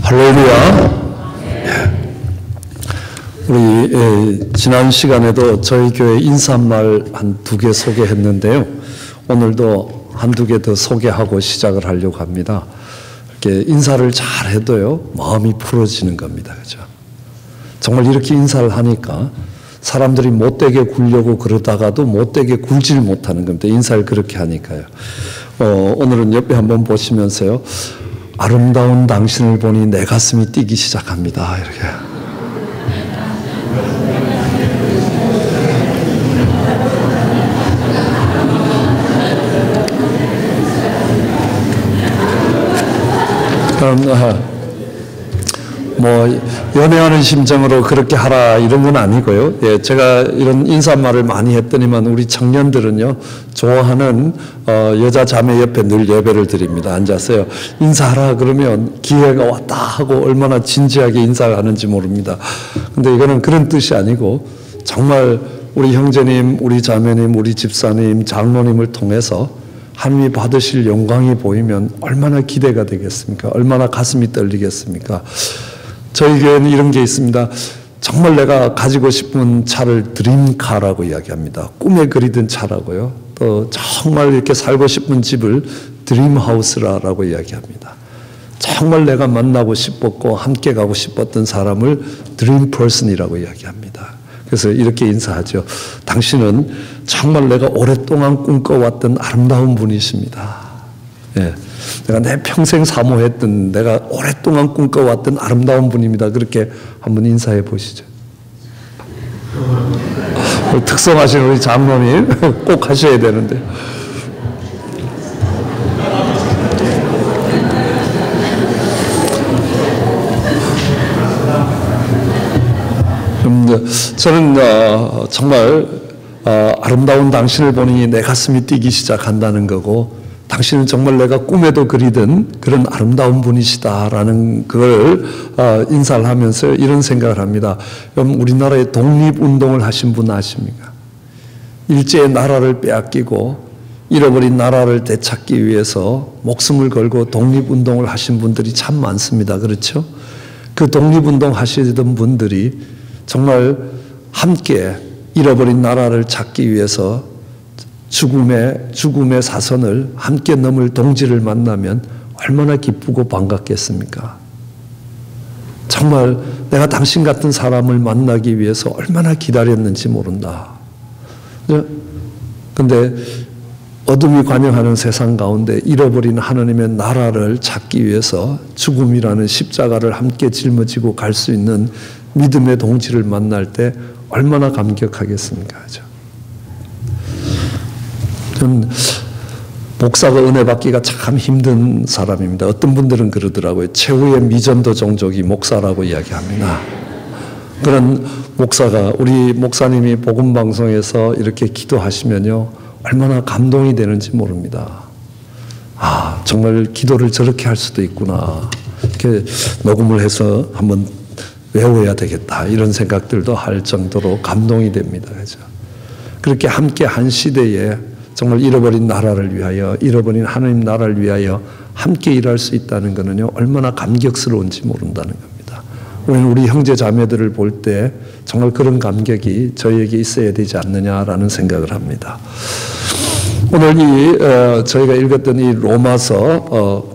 할렐루야. 우리 지난 시간에도 저희 교회 인사말 한 2개 소개했는데요. 오늘도 한두 개 더 소개하고 시작을 하려고 합니다. 이렇게 인사를 잘 해도요, 마음이 풀어지는 겁니다. 그죠? 정말 이렇게 인사를 하니까 사람들이 못되게 굴려고 그러다가도 못되게 굴질 못하는 겁니다. 인사를 그렇게 하니까요. 오늘은 옆에 한번 보시면서요. 아름다운 당신을 보니 내 가슴이 뛰기 시작합니다. 이렇게. 그럼 연애하는 심정으로 그렇게 하라 이런 건 아니고요. 예, 제가 이런 인사말을 많이 했더니만 우리 청년들은요, 좋아하는 여자 자매 옆에 늘 예배를 드립니다. 앉아서요, 인사하라 그러면 기회가 왔다 하고 얼마나 진지하게 인사를 하는지 모릅니다. 근데 이거는 그런 뜻이 아니고 정말 우리 형제님, 우리 자매님, 우리 집사님, 장로님을 통해서 하나님이 받으실 영광이 보이면 얼마나 기대가 되겠습니까? 얼마나 가슴이 떨리겠습니까? 저희 교회는 이런 게 있습니다. 정말 내가 가지고 싶은 차를 드림카라고 이야기합니다. 꿈에 그리던 차라고요. 또 정말 이렇게 살고 싶은 집을 드림하우스라고 이야기합니다. 정말 내가 만나고 싶었고 함께 가고 싶었던 사람을 드림퍼슨이라고 이야기합니다. 그래서 이렇게 인사하죠. 당신은 정말 내가 오랫동안 꿈꿔왔던 아름다운 분이십니다. 예. 내가 내 평생 사모했던, 내가 오랫동안 꿈꿔왔던 아름다운 분입니다. 그렇게 한번 인사해 보시죠. 특성하신 우리 장로님 꼭 하셔야 되는데. 저는 정말 아름다운 당신을 보니 내 가슴이 뛰기 시작한다는 거고, 당신은 정말 내가 꿈에도 그리던 그런 아름다운 분이시다라는 그걸 인사를 하면서 이런 생각을 합니다. 그럼 우리나라의 독립운동을 하신 분 아십니까? 일제의 나라를 빼앗기고 잃어버린 나라를 되찾기 위해서 목숨을 걸고 독립운동을 하신 분들이 참 많습니다. 그렇죠? 그 독립운동 하시던 분들이 정말 함께 잃어버린 나라를 찾기 위해서 죽음의 사선을 함께 넘을 동지를 만나면 얼마나 기쁘고 반갑겠습니까? 정말 내가 당신 같은 사람을 만나기 위해서 얼마나 기다렸는지 모른다. 그런데 어둠이 관영하는 세상 가운데 잃어버린 하나님의 나라를 찾기 위해서 죽음이라는 십자가를 함께 짊어지고 갈 수 있는 믿음의 동지를 만날 때 얼마나 감격하겠습니까? 저는 목사가 은혜 받기가 참 힘든 사람입니다. 어떤 분들은 그러더라고요. 최후의 미전도 종족이 목사라고 이야기합니다. 그런 목사가, 우리 목사님이 복음방송에서 이렇게 기도하시면요, 얼마나 감동이 되는지 모릅니다. 아, 정말 기도를 저렇게 할 수도 있구나. 이렇게 녹음을 해서 한번 외워야 되겠다. 이런 생각들도 할 정도로 감동이 됩니다. 그죠? 그렇게 함께 한 시대에 정말 잃어버린 나라를 위하여, 잃어버린 하나님 나라를 위하여 함께 일할 수 있다는 것은요, 얼마나 감격스러운지 모른다는 겁니다. 우리는 우리 형제 자매들을 볼 때 정말 그런 감격이 저희에게 있어야 되지 않느냐라는 생각을 합니다. 오늘 저희가 읽었던 이 로마서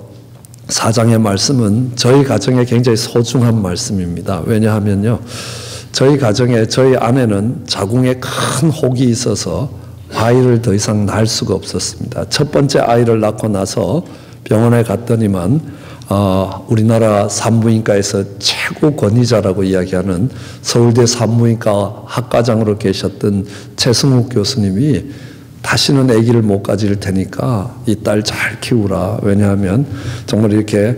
4장의 말씀은 저희 가정에 굉장히 소중한 말씀입니다. 왜냐하면요, 저희 가정에, 저희 아내는 자궁에 큰 혹이 있어서 아이를 더 이상 낳을 수가 없었습니다. 첫 번째 아이를 낳고 나서 병원에 갔더니만 우리나라 산부인과에서 최고 권위자라고 이야기하는 서울대 산부인과 학과장으로 계셨던 최승욱 교수님이 다시는 아기를 못 가질 테니까 이 딸 잘 키우라. 왜냐하면 정말 이렇게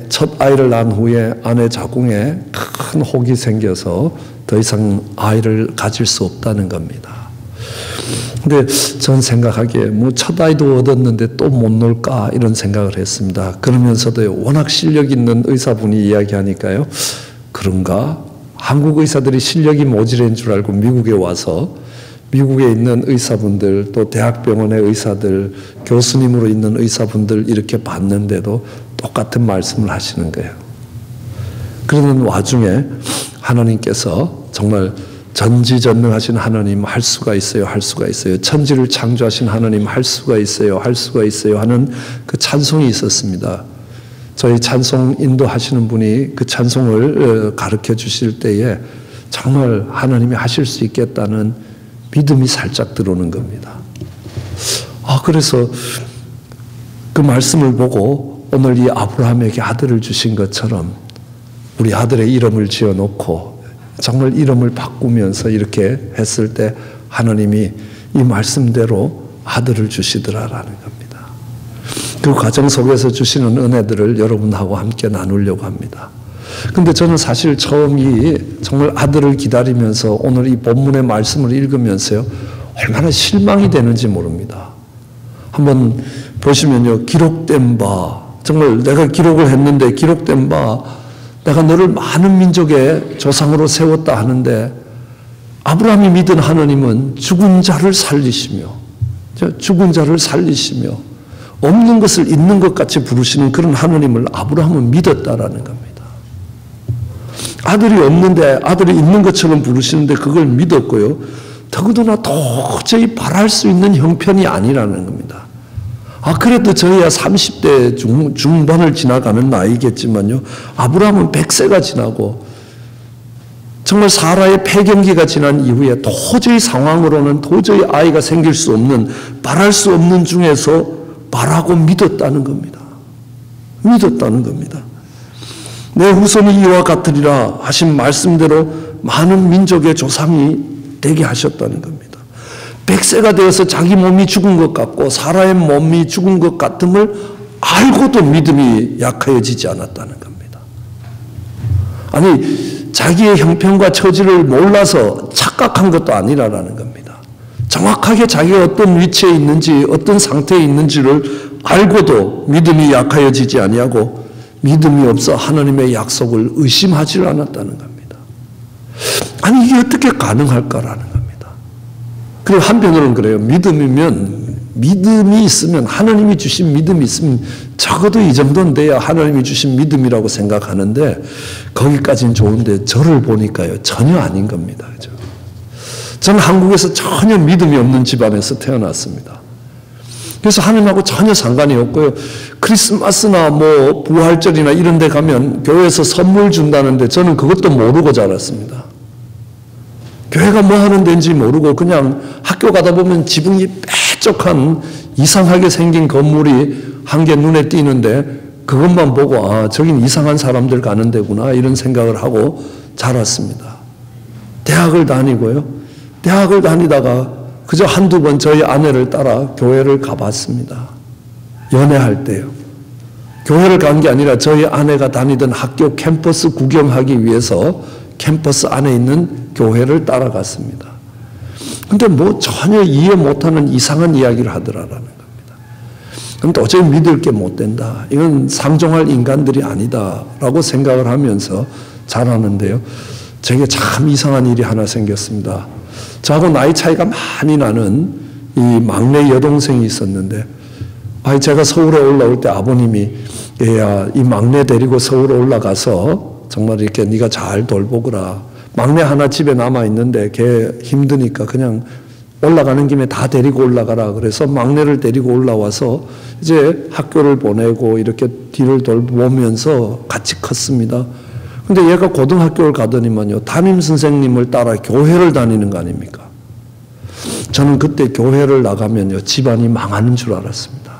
첫 아이를 낳은 후에 아내 자궁에 큰 혹이 생겨서 더 이상 아이를 가질 수 없다는 겁니다. 근데 전 생각하기에 첫 아이도 얻었는데 또 못 놀까 이런 생각을 했습니다. 그러면서도 워낙 실력 있는 의사분이 이야기하니까요, 그런가? 한국 의사들이 실력이 모자란 줄 알고 미국에 와서 미국에 있는 의사분들, 또 대학병원의 의사들, 교수님으로 있는 의사분들 이렇게 봤는데도 똑같은 말씀을 하시는 거예요. 그러는 와중에 하나님께서 정말 전지전능하신 하나님 할 수가 있어요, 할 수가 있어요. 천지를 창조하신 하나님 할 수가 있어요, 할 수가 있어요 하는 그 찬송이 있었습니다. 저희 찬송 인도하시는 분이 그 찬송을 가르쳐 주실 때에 정말 하나님이 하실 수 있겠다는 믿음이 살짝 들어오는 겁니다. 그래서 그 말씀을 보고 오늘 이 아브라함에게 아들을 주신 것처럼 우리 아들의 이름을 지어놓고 정말 이름을 바꾸면서 이렇게 했을 때 하나님이 이 말씀대로 아들을 주시더라라는 겁니다. 그 과정 속에서 주시는 은혜들을 여러분하고 함께 나누려고 합니다. 근데 저는 사실 처음이 정말 아들을 기다리면서 오늘 이 본문의 말씀을 읽으면서요, 얼마나 실망이 되는지 모릅니다. 한번 보시면요, 기록된 바, 정말 내가 기록을 했는데 기록된 바, 내가 너를 많은 민족의 조상으로 세웠다 하는데 아브라함이 믿은 하나님은 죽은 자를 살리시며 없는 것을 있는 것 같이 부르시는 그런 하나님을 아브라함은 믿었다라는 겁니다. 아들이 없는데 아들이 있는 것처럼 부르시는데 그걸 믿었고요. 더구나 도저히 바랄 수 있는 형편이 아니라는 겁니다. 그래도 저희야 30대 중반을 지나가는 나이겠지만요. 아브라함은 100세가 지나고 정말 사라의 폐경기가 지난 이후에 도저히 상황으로는 도저히 아이가 생길 수 없는, 바랄 수 없는 중에서 바라고 믿었다는 겁니다. 믿었다는 겁니다. 내 후손이 이와 같으리라 하신 말씀대로 많은 민족의 조상이 되게 하셨다는 겁니다. 100세가 되어서 자기 몸이 죽은 것 같고 사라의 몸이 죽은 것 같음을 알고도 믿음이 약해지지 않았다는 겁니다. 아니, 자기의 형편과 처지를 몰라서 착각한 것도 아니라는 겁니다. 정확하게 자기가 어떤 위치에 있는지, 어떤 상태에 있는지를 알고도 믿음이 약해지지 아니하고 믿음이 없어 하나님의 약속을 의심하지 않았다는 겁니다. 아니, 이게 어떻게 가능할까라는 겁니다. 그리고 한편으로는 그래요. 믿음이 있으면, 하나님이 주신 믿음이 있으면 적어도 이 정도는 돼야 하나님이 주신 믿음이라고 생각하는데 거기까지는 좋은데 저를 보니까요, 전혀 아닌 겁니다. 그죠? 저는 한국에서 전혀 믿음이 없는 집안에서 태어났습니다. 그래서 하나님하고 전혀 상관이 없고요. 크리스마스나 뭐 부활절이나 이런 데 가면 교회에서 선물 준다는데 저는 그것도 모르고 자랐습니다. 교회가 뭐 하는 데인지 모르고 그냥 학교 가다 보면 지붕이 빼쪽한 이상하게 생긴 건물이 한 개 눈에 띄는데 그것만 보고 저긴 이상한 사람들 가는 데구나 이런 생각을 하고 자랐습니다. 대학을 다니고요. 대학을 다니다가 그저 한두 번 저희 아내를 따라 교회를 가봤습니다. 연애할 때요. 교회를 간 게 아니라 저희 아내가 다니던 학교 캠퍼스 구경하기 위해서 캠퍼스 안에 있는 교회를 따라갔습니다. 근데 뭐 전혀 이해 못하는 이상한 이야기를 하더라라는 겁니다. 그럼 도저히 믿을 게 못 된다. 이건 상종할 인간들이 아니다라고 생각을 하면서 자라는데요. 제게 참 이상한 일이 하나 생겼습니다. 저하고 나이 차이가 많이 나는 이 막내 여동생이 있었는데, 제가 서울에 올라올 때 아버님이 얘야, 이 막내 데리고 서울 올라가서 정말 이렇게 네가 잘 돌보거라. 막내 하나 집에 남아 있는데 걔 힘드니까 그냥 올라가는 김에 다 데리고 올라가라. 그래서 막내를 데리고 올라와서 이제 학교를 보내고 이렇게 뒤를 돌보면서 같이 컸습니다. 근데 얘가 고등학교를 가더니만요, 담임 선생님을 따라 교회를 다니는 거 아닙니까? 저는 그때 교회를 나가면요, 집안이 망하는 줄 알았습니다.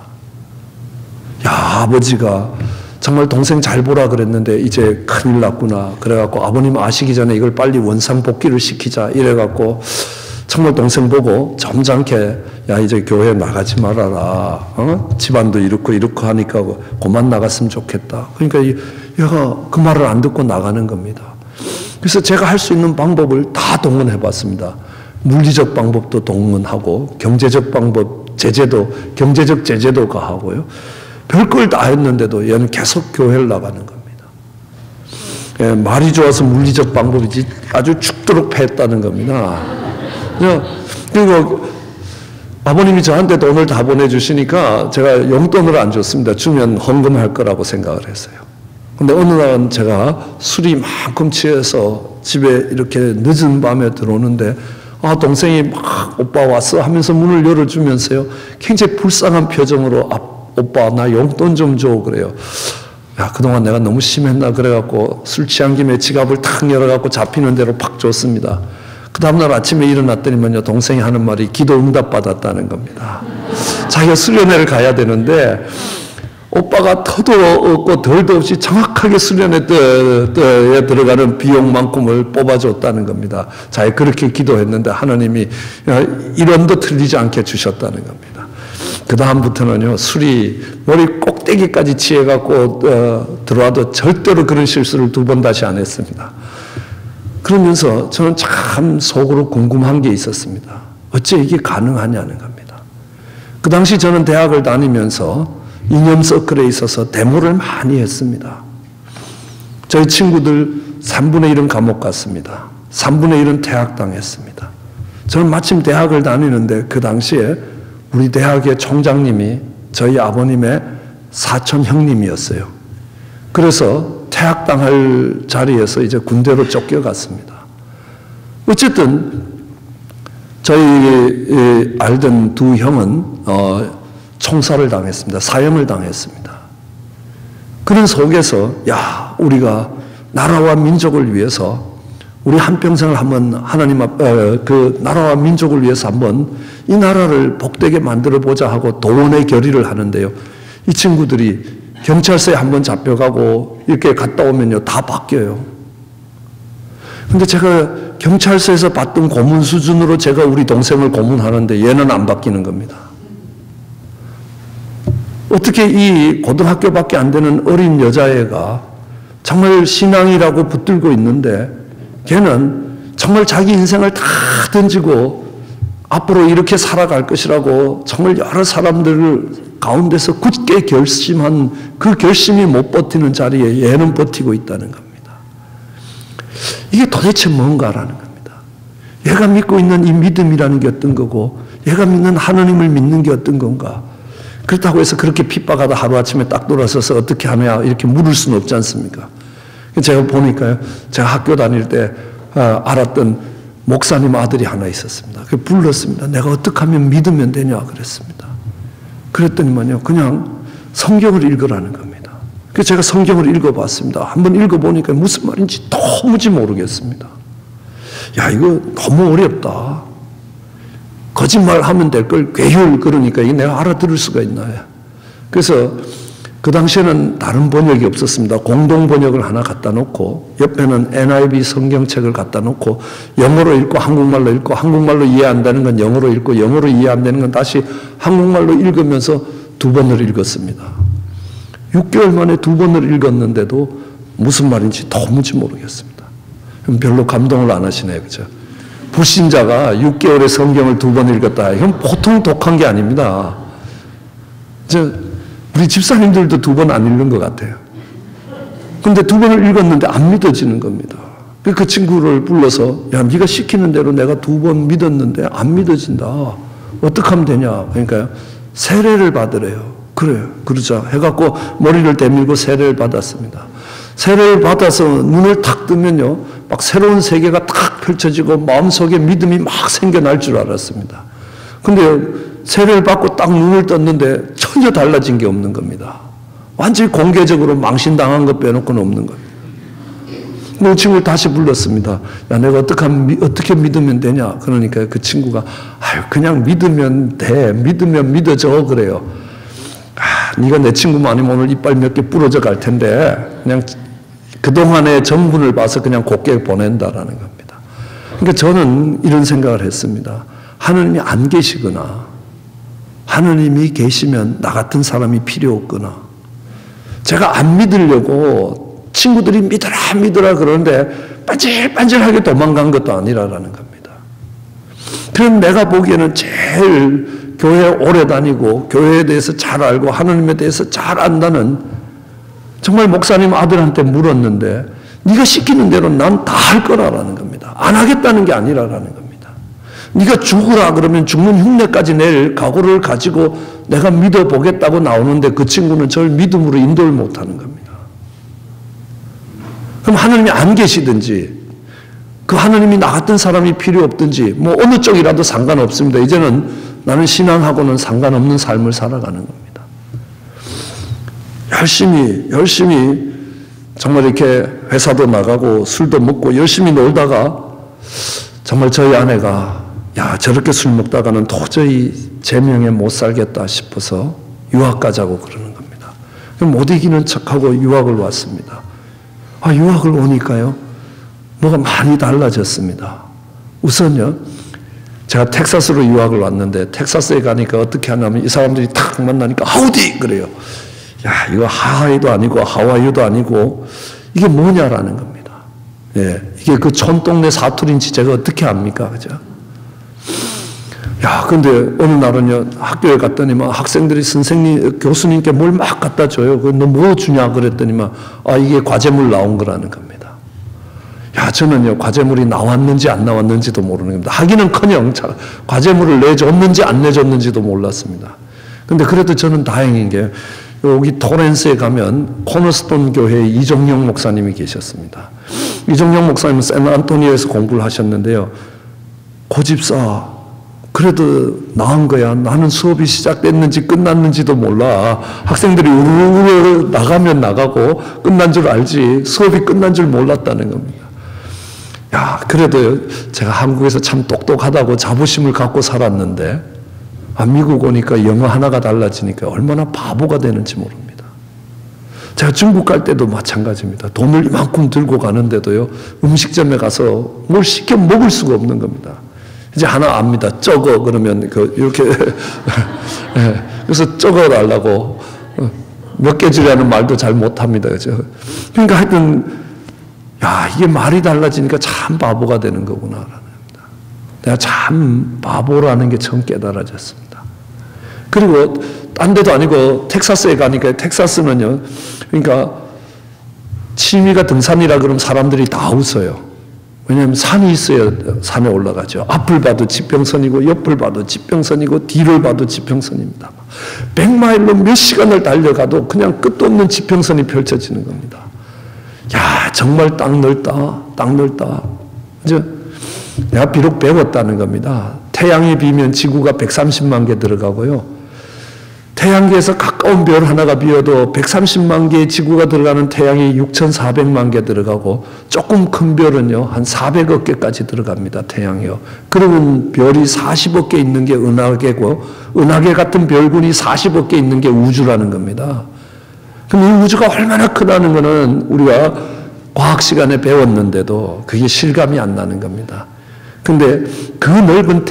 야, 아버지가 정말 동생 잘 보라 그랬는데 이제 큰일 났구나. 그래갖고 아버님 아시기 전에 이걸 빨리 원상복귀를 시키자. 이래갖고 정말 동생 보고 점잖게 야, 이제 교회 나가지 말아라. 집안도 이렇고 하니까 그만 나갔으면 좋겠다. 그러니까 얘가 그 말을 안 듣고 나가는 겁니다. 그래서 제가 할 수 있는 방법을 다 동원해 봤습니다. 물리적 방법도 동원하고 경제적 방법, 경제적 제재도 가하고요. 별걸 다 했는데도 얘는 계속 교회를 나가는 겁니다. 예, 말이 좋아서 물리적 방법이지 아주 죽도록 패했다는 겁니다. 그리고 아버님이 저한테 돈을 다 보내주시니까 제가 용돈을 안 줬습니다. 주면 헌금할 거라고 생각을 했어요. 근데 어느 날은 제가 술이 만큼 취해서 집에 이렇게 늦은 밤에 들어오는데 동생이 막 오빠 왔어 하면서 문을 열어주면서요. 굉장히 불쌍한 표정으로 오빠 나 용돈 좀 줘 그래요. 야, 그동안 내가 너무 심했나 그래갖고 술 취한 김에 지갑을 탁 열어갖고 잡히는 대로 팍 줬습니다. 그 다음날 아침에 일어났더니만요. 동생이 하는 말이 기도 응답 받았다는 겁니다. 자기가 수련회를 가야 되는데 오빠가 터도 없고 덜도 없이 정확하게 수련회 때에 들어가는 비용만큼을 뽑아줬다는 겁니다. 자기가 그렇게 기도했는데 하나님이 1원도 틀리지 않게 주셨다는 겁니다. 그 다음부터는요, 술이 머리 꼭대기까지 취해갖고 들어와도 절대로 그런 실수를 2번 다시 안 했습니다. 그러면서 저는 참 속으로 궁금한 게 있었습니다. 어째 이게 가능하냐는 겁니다. 그 당시 저는 대학을 다니면서 이념 서클에 있어서 데모를 많이 했습니다. 저희 친구들 3분의 1은 감옥 갔습니다. 3분의 1은 퇴학당했습니다. 저는 마침 대학을 다니는데 그 당시에 우리 대학의 총장님이 저희 아버님의 사촌 형님이었어요. 그래서 퇴학당할 자리에서 이제 군대로 쫓겨갔습니다. 어쨌든 저희 알던 2 형은 총살을 당했습니다. 사형을 당했습니다. 그런 속에서 우리가 나라와 민족을 위해서 우리 한평생을 한번 하나님 그 나라와 민족을 위해서 한번 이 나라를 복되게 만들어 보자 하고 도원의 결의를 하는데요. 이 친구들이 경찰서에 한번 잡혀가고 이렇게 갔다 오면요 다 바뀌어요. 근데 제가 경찰서에서 받던 고문 수준으로 제가 우리 동생을 고문하는데 얘는 안 바뀌는 겁니다. 어떻게 이 고등학교밖에 안 되는 어린 여자애가 정말 신앙이라고 붙들고 있는데 걔는 정말 자기 인생을 다 던지고 앞으로 이렇게 살아갈 것이라고 정말 여러 사람들 가운데서 굳게 결심한 그 결심이 못 버티는 자리에 얘는 버티고 있다는 겁니다. 이게 도대체 뭔가라는 겁니다. 얘가 믿고 있는 이 믿음이라는 게 어떤 거고 얘가 믿는 하나님을 믿는 게 어떤 건가. 그렇다고 해서 그렇게 핍박하다 하루아침에 딱 돌아서서 어떻게 하냐 이렇게 물을 수는 없지 않습니까? 제가 보니까요. 제가 학교 다닐 때 알았던 목사님 아들이 하나 있었습니다. 그 불렀습니다. 내가 어떻게 하면 믿으면 되냐 그랬습니다. 그랬더니만요. 그냥 성경을 읽으라는 겁니다. 그래서 제가 성경을 읽어봤습니다. 한번 읽어보니까 무슨 말인지 도무지 모르겠습니다. 야 이거 너무 어렵다. 거짓말하면 될 걸 괴율 그러니까 이게 내가 알아들을 수가 있나. 그래서 그 당시에는 다른 번역이 없었습니다. 공동 번역을 하나 갖다 놓고 옆에는 NIV 성경책을 갖다 놓고 영어로 읽고 한국말로 읽고 한국말로 이해 안 되는 건 영어로 읽고 영어로 이해 안 되는 건 다시 한국말로 읽으면서 2번을 읽었습니다. 6개월 만에 2번을 읽었는데도 무슨 말인지 도무지 모르겠습니다. 별로 감동을 안 하시네요. 그죠? 불신자가 6개월의 성경을 2번 읽었다. 이건 보통 독한 게 아닙니다. 우리 집사님들도 2번 안 읽는 것 같아요. 근데 2번을 읽었는데 안 믿어지는 겁니다. 그 친구를 불러서 야 네가 시키는 대로 내가 2번 믿었는데 안 믿어진다. 어떻게 하면 되냐. 그러니까 세례를 받으래요. 그래요. 그러자 해갖고 머리를 대밀고 세례를 받았습니다. 세례를 받아서 눈을 탁 뜨면요. 막 새로운 세계가 탁 펼쳐지고 마음속에 믿음이 막 생겨날 줄 알았습니다. 근데 세례를 받고 딱 눈을 떴는데 전혀 달라진 게 없는 겁니다. 완전히 공개적으로 망신당한 것 빼놓고는 없는 겁니다. 그 친구를 다시 불렀습니다. 야, 내가 어떻게 믿으면 되냐? 그러니까 그 친구가 그냥 믿으면 돼. 믿으면 믿어져. 그래요. 네가 내 친구만 아니면 오늘 이빨 몇 개 부러져 갈 텐데 그냥 그동안의 전분을 봐서 그냥 곱게 보낸다라는 겁니다. 그러니까 저는 이런 생각을 했습니다. 하나님이 안 계시거나 하나님이 계시면 나 같은 사람이 필요 없거나 제가 안 믿으려고 친구들이 믿어라 그러는데 반질반질하게 도망간 것도 아니라는 겁니다. 그럼 내가 보기에는 제일 교회 오래 다니고 교회에 대해서 잘 알고 하나님에 대해서 잘 안다는 정말 목사님 아들한테 물었는데 네가 시키는 대로 난 다 할 거라는 겁니다. 안 하겠다는 게 아니라는 겁니다. 네가 죽으라 그러면 죽는 흉내까지 낼 각오를 가지고 내가 믿어보겠다고 나오는데 그 친구는 저를 믿음으로 인도를 못하는 겁니다. 그럼 하나님이 안 계시든지 그 하나님이 나 같은 사람이 필요 없든지 뭐 어느 쪽이라도 상관없습니다. 이제는 나는 신앙하고는 상관없는 삶을 살아가는 겁니다. 열심히 정말 이렇게 회사도 나가고 술도 먹고 열심히 놀다가 정말 저희 아내가 야 저렇게 술 먹다가는 도저히 제 명에 못 살겠다 싶어서 유학 가자고 그러는 겁니다. 못 이기는 척하고 유학을 왔습니다. 유학을 오니까요 뭐가 많이 달라졌습니다. 우선요 제가 텍사스로 유학을 왔는데 텍사스에 가니까 어떻게 하냐면 이 사람들이 탁 만나니까 하우디 그래요. 야 이거 하와이도 아니고 하와이도 아니고 이게 뭐냐라는 겁니다. 예, 이게 그 촌동네 사투리인지 제가 어떻게 압니까, 그죠? 야, 근데 어느 날은요 학교에 갔더니만 학생들이 교수님께 뭘 막 갖다 줘요. 너 뭐 주냐 그랬더니만 이게 과제물 나온 거라는 겁니다. 야, 저는요 과제물이 나왔는지 안 나왔는지도 모르는 겁니다. 하기는커녕 과제물을 내줬는지 안 내줬는지도 몰랐습니다. 근데 그래도 저는 다행인 게 여기 토렌스에 가면 코너스톤 교회에 이종영 목사님이 계셨습니다. 이종영 목사님은 샌안토니오에서 공부를 하셨는데요. 고집사 그래도 나은 거야. 나는 수업이 시작됐는지 끝났는지도 몰라. 학생들이 우르르 나가면 나가고 끝난 줄 알지 수업이 끝난 줄 몰랐다는 겁니다. 야, 그래도 제가 한국에서 참 똑똑하다고 자부심을 갖고 살았는데 미국 오니까 영어 하나가 달라지니까 얼마나 바보가 되는지 모릅니다. 제가 중국 갈 때도 마찬가지입니다. 돈을 이만큼 들고 가는데도요 음식점에 가서 뭘 시켜 먹을 수가 없는 겁니다. 이제 하나 압니다. 적어 그러면 이렇게 그래서 적어 달라고 몇 개 주라는 말도 잘 못합니다. 그죠? 그러니까 하여튼 야, 이게 말이 달라지니까 참 바보가 되는 거구나라는 겁니다. 내가 참 바보라는 게 처음 깨달아졌습니다. 그리고 딴 데도 아니고 텍사스에 가니까 텍사스는요, 그러니까 취미가 등산이라 그러면 사람들이 다 웃어요. 왜냐하면 산이 있어야 산에 올라가죠. 앞을 봐도 지평선이고 옆을 봐도 지평선이고 뒤를 봐도 지평선입니다. 100마일로 몇 시간을 달려가도 그냥 끝도 없는 지평선이 펼쳐지는 겁니다. 야, 정말 땅 넓다. 이제 내가 비록 배웠다는 겁니다. 태양이 비면 지구가 130만 개 들어가고요. 태양계에서 가까운 별 하나가 비어도 130만 개의 지구가 들어가는 태양이 6,400만 개 들어가고 조금 큰 별은요 한 400억 개까지 들어갑니다. 태양이요. 그러면 별이 40억 개 있는 게 은하계고 은하계 같은 별군이 40억 개 있는 게 우주라는 겁니다. 그럼 이 우주가 얼마나 크다는 것은 우리가 과학 시간에 배웠는데도 그게 실감이 안 나는 겁니다. 근데 그 넓은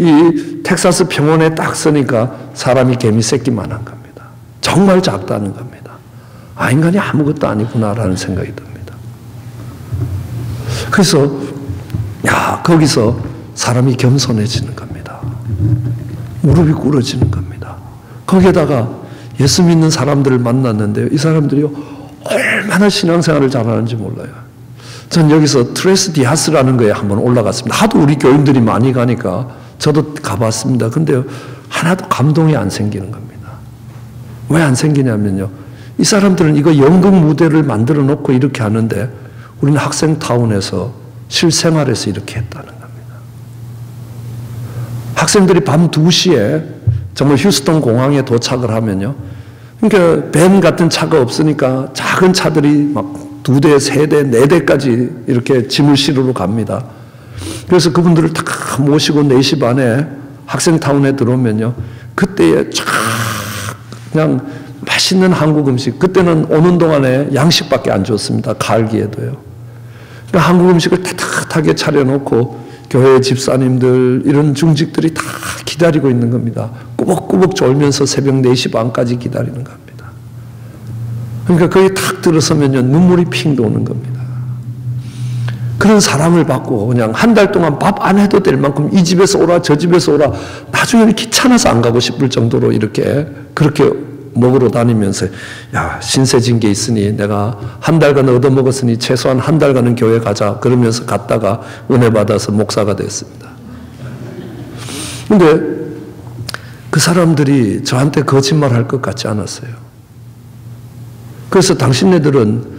이 텍사스 평원에 딱 서니까 사람이 개미 새끼만한 겁니다. 정말 작다는 겁니다. 인간이 아무것도 아니구나라는 생각이 듭니다. 그래서 거기서 사람이 겸손해지는 겁니다. 무릎이 꿇어지는 겁니다. 거기에다가 예수 믿는 사람들을 만났는데요. 이 사람들이 얼마나 신앙생활을 잘하는지 몰라요. 전 여기서 트레스 디아스라는 거에 한번 올라갔습니다. 하도 우리 교인들이 많이 가니까 저도 가봤습니다. 근데 하나도 감동이 안 생기는 겁니다. 왜 안 생기냐면요. 이 사람들은 이거 연극 무대를 만들어 놓고 이렇게 하는데 우리는 학생타운에서 실생활에서 이렇게 했다는 겁니다. 학생들이 밤 2시에 정말 휴스턴 공항에 도착을 하면요. 그러니까 밴 같은 차가 없으니까 작은 차들이 막 2대, 3대, 4대까지 이렇게 짐을 실으러 갑니다. 그래서 그분들을 다 모시고 4시 반에 학생타운에 들어오면요. 그때에 쫙 그냥 맛있는 한국 음식, 그때는 오는 동안에 양식밖에 안 줬습니다. 가을기에도요. 그러니까 한국 음식을 따뜻하게 차려놓고 교회 집사님들 이런 중직들이 다 기다리고 있는 겁니다. 꾸벅꾸벅 졸면서 새벽 4시 반까지 기다리는 겁니다. 그러니까 거기 탁 들어서면요 눈물이 핑 도는 겁니다. 그런 사랑을 받고 그냥 한 달 동안 밥 안 해도 될 만큼 이 집에서 오라 저 집에서 오라 나중에는 귀찮아서 안 가고 싶을 정도로 이렇게 그렇게 먹으러 다니면서 야 신세진 게 있으니 내가 한 달간 얻어먹었으니 최소한 한 달간은 교회 가자 그러면서 갔다가 은혜 받아서 목사가 됐습니다. 근데 그 사람들이 저한테 거짓말할 것 같지 않았어요. 그래서 당신네들은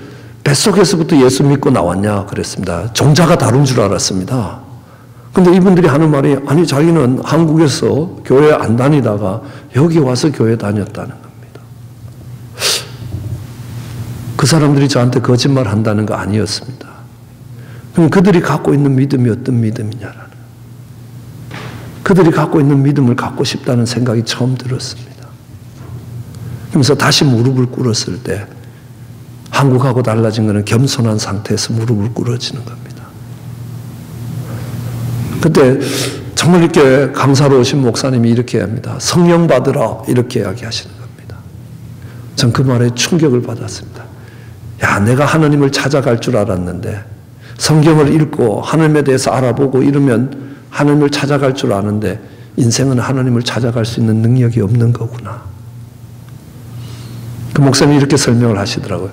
뱃속에서부터 예수 믿고 나왔냐 그랬습니다. 종자가 다른 줄 알았습니다. 근데 이분들이 하는 말이 아니 자기는 한국에서 교회 안 다니다가 여기 와서 교회 다녔다는 겁니다. 그 사람들이 저한테 거짓말 한다는 거 아니었습니다. 그럼 그들이 갖고 있는 믿음이 어떤 믿음이냐라는 거예요. 그들이 갖고 있는 믿음을 갖고 싶다는 생각이 처음 들었습니다. 그러면서 다시 무릎을 꿇었을 때 한국하고 달라진 것은 겸손한 상태에서 무릎을 꿇어지는 겁니다. 그때 정말 이렇게 강사로 오신 목사님이 이렇게 합니다. 성령 받으라 이렇게 이야기하시는 겁니다. 전 그 말에 충격을 받았습니다. 야, 내가 하나님을 찾아갈 줄 알았는데 성경을 읽고 하나님에 대해서 알아보고 이러면 하나님을 찾아갈 줄 아는데 인생은 하나님을 찾아갈 수 있는 능력이 없는 거구나. 그 목사님이 이렇게 설명을 하시더라고요.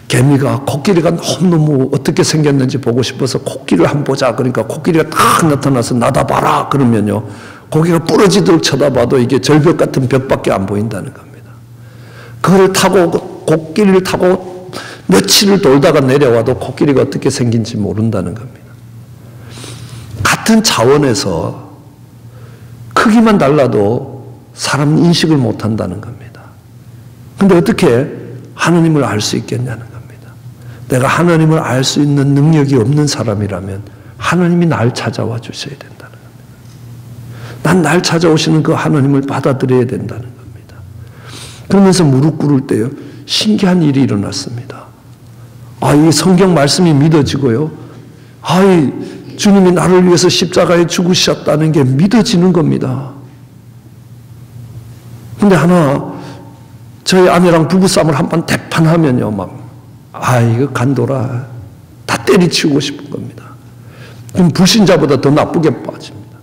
개미가 코끼리가 너무 어떻게 생겼는지 보고 싶어서 코끼리를 한번 보자. 그러니까 코끼리가 딱 나타나서 나다 봐라. 그러면요. 고개가 부러지도록 쳐다봐도 이게 절벽 같은 벽밖에 안 보인다는 겁니다. 그걸 타고 코끼리를 타고 며칠을 돌다가 내려와도 코끼리가 어떻게 생긴지 모른다는 겁니다. 같은 차원에서 크기만 달라도 사람 인식을 못한다는 겁니다. 근데 어떻게 하나님을 알 수 있겠냐는 겁니다. 내가 하나님을 알 수 있는 능력이 없는 사람이라면 하나님이 날 찾아와 주셔야 된다는 겁니다. 난 날 찾아오시는 그 하나님을 받아들여야 된다는 겁니다. 그러면서 무릎 꿇을 때요, 신기한 일이 일어났습니다. 이 성경 말씀이 믿어지고요. 주님이 나를 위해서 십자가에 죽으셨다는 게 믿어지는 겁니다. 근데 저희 아내랑 부부싸움을 한번 대판하면요, 이거 간도라. 다 때리치우고 싶은 겁니다. 그럼 불신자보다 더 나쁘게 빠집니다.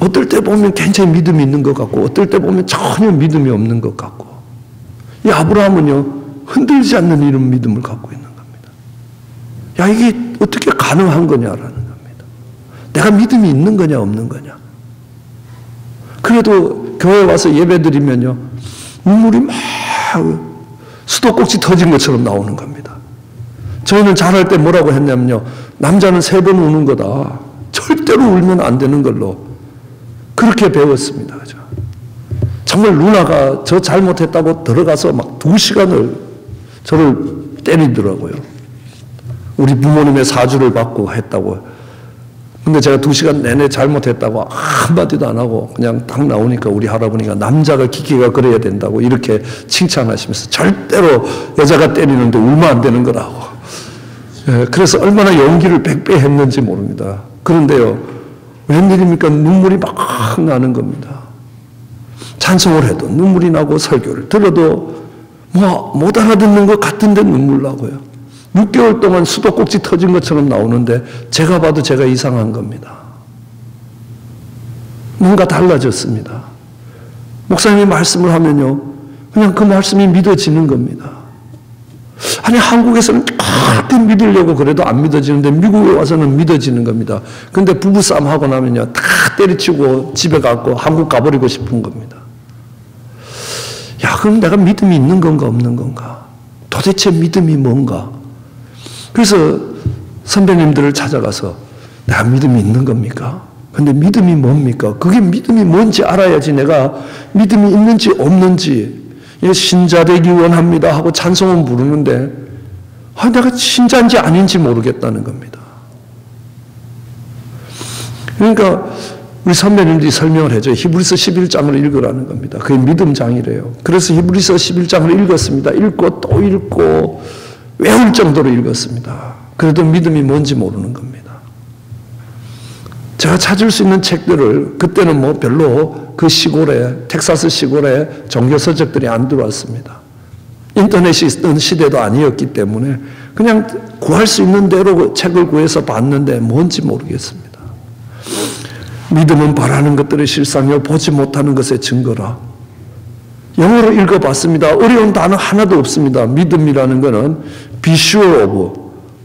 어떨 때 보면 굉장히 믿음이 있는 것 같고, 어떨 때 보면 전혀 믿음이 없는 것 같고, 이 아브라함은요, 흔들리지 않는 이런 믿음을 갖고 있는 겁니다. 이게 어떻게 가능한 거냐라는 겁니다. 내가 믿음이 있는 거냐, 없는 거냐. 그래도 교회 와서 예배 드리면요, 눈물이 막 수도꼭지 터진 것처럼 나오는 겁니다. 저희는 잘할 때 뭐라고 했냐면요, 남자는 3번 우는 거다. 절대로 울면 안 되는 걸로 그렇게 배웠습니다. 정말 누나가 저 잘못했다고 들어가서 막 2시간을 저를 때리더라고요. 우리 부모님의 사주를 받고 했다고. 근데 제가 2시간 내내 잘못했다고 한마디도 안 하고 그냥 딱 나오니까 우리 할아버지가 남자가 기기가 그래야 된다고 이렇게 칭찬하시면서 절대로 여자가 때리는데 울면 안 되는 거라고. 그래서 얼마나 용기를 100배 했는지 모릅니다. 그런데요, 웬일입니까? 눈물이 막 나는 겁니다. 찬송을 해도 눈물이 나고 설교를 들어도 못 알아듣는 것 같은데 눈물 나고요. 6개월 동안 수도꼭지 터진 것처럼 나오는데 제가 봐도 제가 이상한 겁니다. 뭔가 달라졌습니다. 목사님이 말씀을 하면요, 그냥 그 말씀이 믿어지는 겁니다. 아니, 한국에서는 그렇게 믿으려고 그래도 안 믿어지는데 미국에 와서는 믿어지는 겁니다. 근데 부부싸움 하고 나면요, 다 때리치고 집에 가고 한국 가버리고 싶은 겁니다. 그럼 내가 믿음이 있는 건가 없는 건가? 도대체 믿음이 뭔가? 그래서 선배님들을 찾아가서 내가 믿음이 있는 겁니까? 근데 믿음이 뭡니까? 그게 믿음이 뭔지 알아야지 내가 믿음이 있는지 없는지, 신자되기 원합니다 하고 찬송은 부르는데 내가 신자인지 아닌지 모르겠다는 겁니다. 그러니까 우리 선배님들이 설명을 해줘요. 히브리서 11장을 읽으라는 겁니다. 그게 믿음장이래요. 그래서 히브리서 11장을 읽었습니다. 읽고 또 읽고 외울 정도로 읽었습니다. 그래도 믿음이 뭔지 모르는 겁니다. 제가 찾을 수 있는 책들을, 그때는 별로 그 시골에, 텍사스 시골에 종교서적들이 안 들어왔습니다. 인터넷이 있던 시대도 아니었기 때문에 그냥 구할 수 있는 대로 책을 구해서 봤는데 뭔지 모르겠습니다. 믿음은 바라는 것들의 실상이요 보지 못하는 것의 증거라. 영어로 읽어봤습니다. 어려운 단어 하나도 없습니다. 믿음이라는 것은 be sure of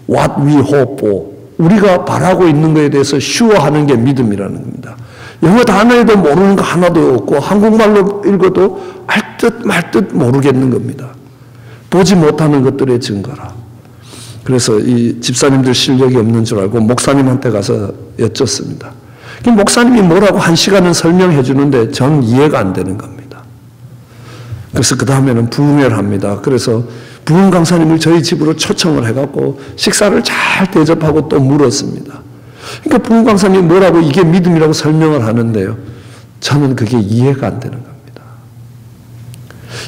what we hope for. 우리가 바라고 있는 것에 대해서 sure하는 게 믿음이라는 겁니다. 영어 단어에도 모르는 거 하나도 없고 한국말로 읽어도 알 듯 말 듯 모르겠는 겁니다. 보지 못하는 것들의 증거라. 그래서 이 집사님들 실력이 없는 줄 알고 목사님한테 가서 여쭙습니다. 목사님이 뭐라고 1시간은 설명해 주는데 전 이해가 안 되는 겁니다. 그래서 그 다음에는 부흥회를 합니다. 그래서 부흥 강사님을 저희 집으로 초청을 해갖고 식사를 잘 대접하고 또 물었습니다. 그러니까 부흥 강사님이 뭐라고 이게 믿음이라고 설명을 하는데요. 저는 그게 이해가 안 되는 겁니다.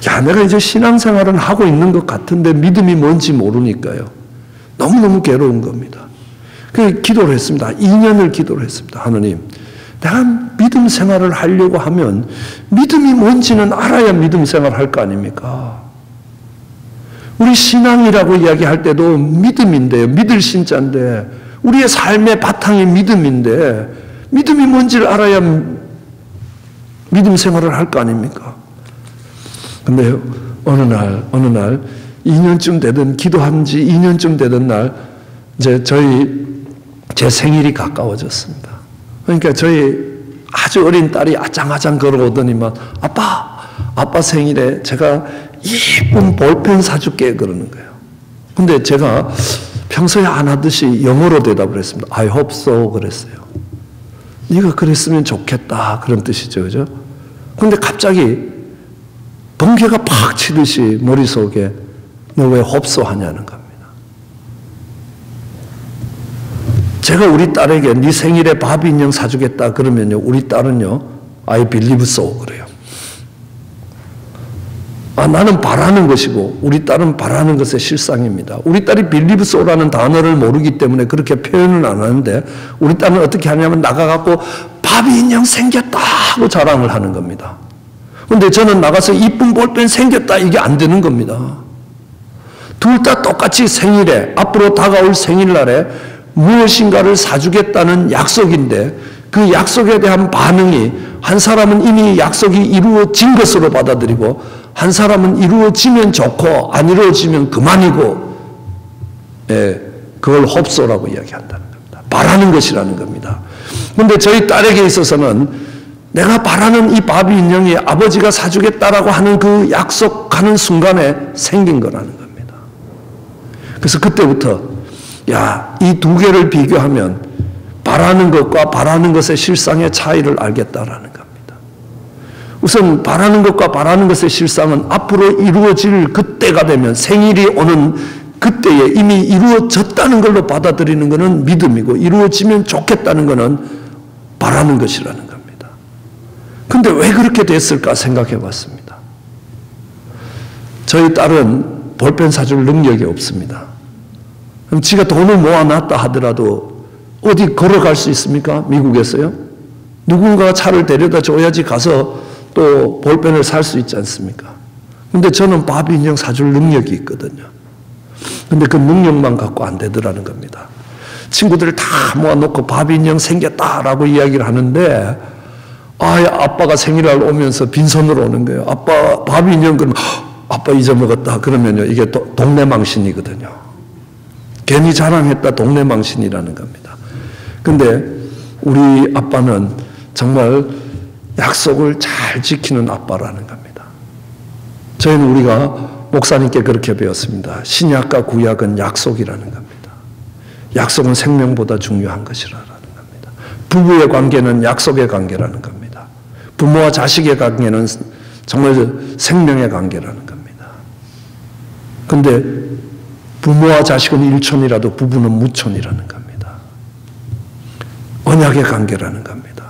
야, 내가 이제 신앙생활은 하고 있는 것 같은데 믿음이 뭔지 모르니까요. 너무너무 괴로운 겁니다. 그래서 기도를 했습니다. 2년을 기도를 했습니다. 하나님, 내가 믿음 생활을 하려고 하면 믿음이 뭔지는 알아야 믿음 생활을 할 거 아닙니까? 우리 신앙이라고 이야기할 때도 믿음인데요. 믿을 신자인데 우리의 삶의 바탕이 믿음인데 믿음이 뭔지를 알아야 믿음 생활을 할 거 아닙니까? 근데 어느 날 2년쯤 되던 기도한 지 2년쯤 되던 날 이제 제 생일이 가까워졌습니다. 그러니까 저희 아주 어린 딸이 아짱아짱 걸어오더니만 아빠 생일에 제가 예쁜 볼펜 사줄게 그러는 거예요. 근데 제가 평소에 안 하듯이 영어로 대답을 했습니다. I hope so 그랬어요. 네가 그랬으면 좋겠다 그런 뜻이죠. 그죠? 근데 갑자기 번개가 팍 치듯이 머릿속에 너 왜 hope so 하냐는 겁니다. 제가 우리 딸에게 네 생일에 바비 인형 사주겠다 그러면요. 우리 딸은요. I believe so 그래요. 나는 바라는 것이고 우리 딸은 바라는 것의 실상입니다. 우리 딸이 believe so라는 단어를 모르기 때문에 그렇게 표현을 안 하는데 우리 딸은 어떻게 하냐면 나가갖고 바비 인형 생겼다 하고 자랑을 하는 겁니다. 그런데 저는 나가서 이쁜 볼펜 생겼다 이게 안 되는 겁니다. 둘 다 똑같이 생일에 앞으로 다가올 생일날에 무엇인가를 사주겠다는 약속인데 그 약속에 대한 반응이 한 사람은 이미 약속이 이루어진 것으로 받아들이고 한 사람은 이루어지면 좋고 안 이루어지면 그만이고 그걸 홉소라고 이야기한다는 겁니다. 바라는 것이라는 겁니다. 그런데 저희 딸에게 있어서는 내가 바라는 이 바비 인형이 아버지가 사주겠다라고 하는 그 약속하는 순간에 생긴 거라는 겁니다. 그래서 그때부터 이 두 개를 비교하면 바라는 것과 바라는 것의 실상의 차이를 알겠다라는 겁니다. 우선 바라는 것과 바라는 것의 실상은 앞으로 이루어질 그때가 되면 생일이 오는 그때에 이미 이루어졌다는 걸로 받아들이는 것은 믿음이고 이루어지면 좋겠다는 것은 바라는 것이라는 겁니다. 근데 왜 그렇게 됐을까 생각해 봤습니다. 저희 딸은 볼펜 사줄 능력이 없습니다. 그럼 지가 돈을 모아놨다 하더라도 어디 걸어갈 수 있습니까? 미국에서요? 누군가가 차를 데려다 줘야지 가서 또 볼펜을 살 수 있지 않습니까? 근데 저는 바비 인형 사줄 능력이 있거든요. 근데 그 능력만 갖고 안 되더라는 겁니다. 친구들을 다 모아놓고 바비 인형 생겼다라고 이야기를 하는데 아빠가 생일날 오면서 빈손으로 오는 거예요. 아빠 바비 인형 그러면 아빠 잊어먹었다 그러면요 이게 동네 망신이거든요. 괜히 자랑했다 동네 망신이라는 겁니다. 근데 우리 아빠는 정말 약속을 잘 지키는 아빠라는 겁니다. 저희는 우리가 목사님께 그렇게 배웠습니다. 신약과 구약은 약속이라는 겁니다. 약속은 생명보다 중요한 것이라는 겁니다. 부부의 관계는 약속의 관계라는 겁니다. 부모와 자식의 관계는 정말 생명의 관계라는 겁니다. 근데 부모와 자식은 일촌이라도 부부는 무촌이라는 겁니다. 언약의 관계라는 겁니다.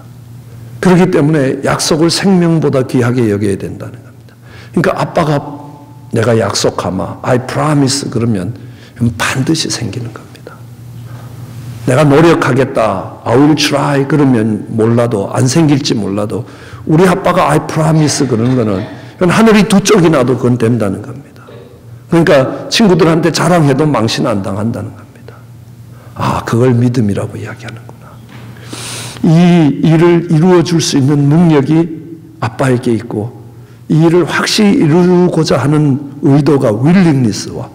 그렇기 때문에 약속을 생명보다 귀하게 여겨야 된다는 겁니다. 그러니까 아빠가 내가 약속하마, I promise 그러면 반드시 생기는 겁니다. 내가 노력하겠다, I will try 그러면 몰라도 안 생길지 몰라도 우리 아빠가 I promise 그러는 거는 하늘이 두 쪽이 나도 그건 된다는 겁니다. 그러니까 친구들한테 자랑해도 망신 안 당한다는 겁니다. 그걸 믿음이라고 이야기하는구나. 이 일을 이루어 줄 수 있는 능력이 아빠에게 있고 이 일을 확실히 이루고자 하는 의도가 willingness와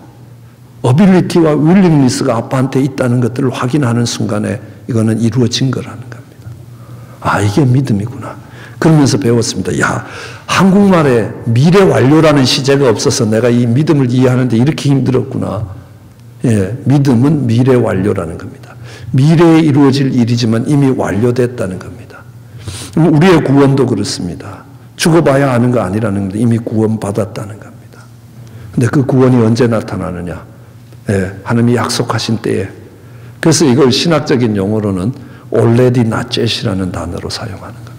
ability와 willingness가 아빠한테 있다는 것들을 확인하는 순간에 이거는 이루어진 거라는 겁니다. 이게 믿음이구나. 그러면서 배웠습니다. 야, 한국말에 미래 완료라는 시제가 없어서 내가 이 믿음을 이해하는데 이렇게 힘들었구나. 예, 믿음은 미래 완료라는 겁니다. 미래에 이루어질 일이지만 이미 완료됐다는 겁니다. 우리의 구원도 그렇습니다. 죽어봐야 아는 거 아니라는 겁니다. 이미 구원받았다는 겁니다. 근데 그 구원이 언제 나타나느냐? 예, 하나님이 약속하신 때에. 그래서 이걸 신학적인 용어로는 already not yet이라는 단어로 사용하는 겁니다.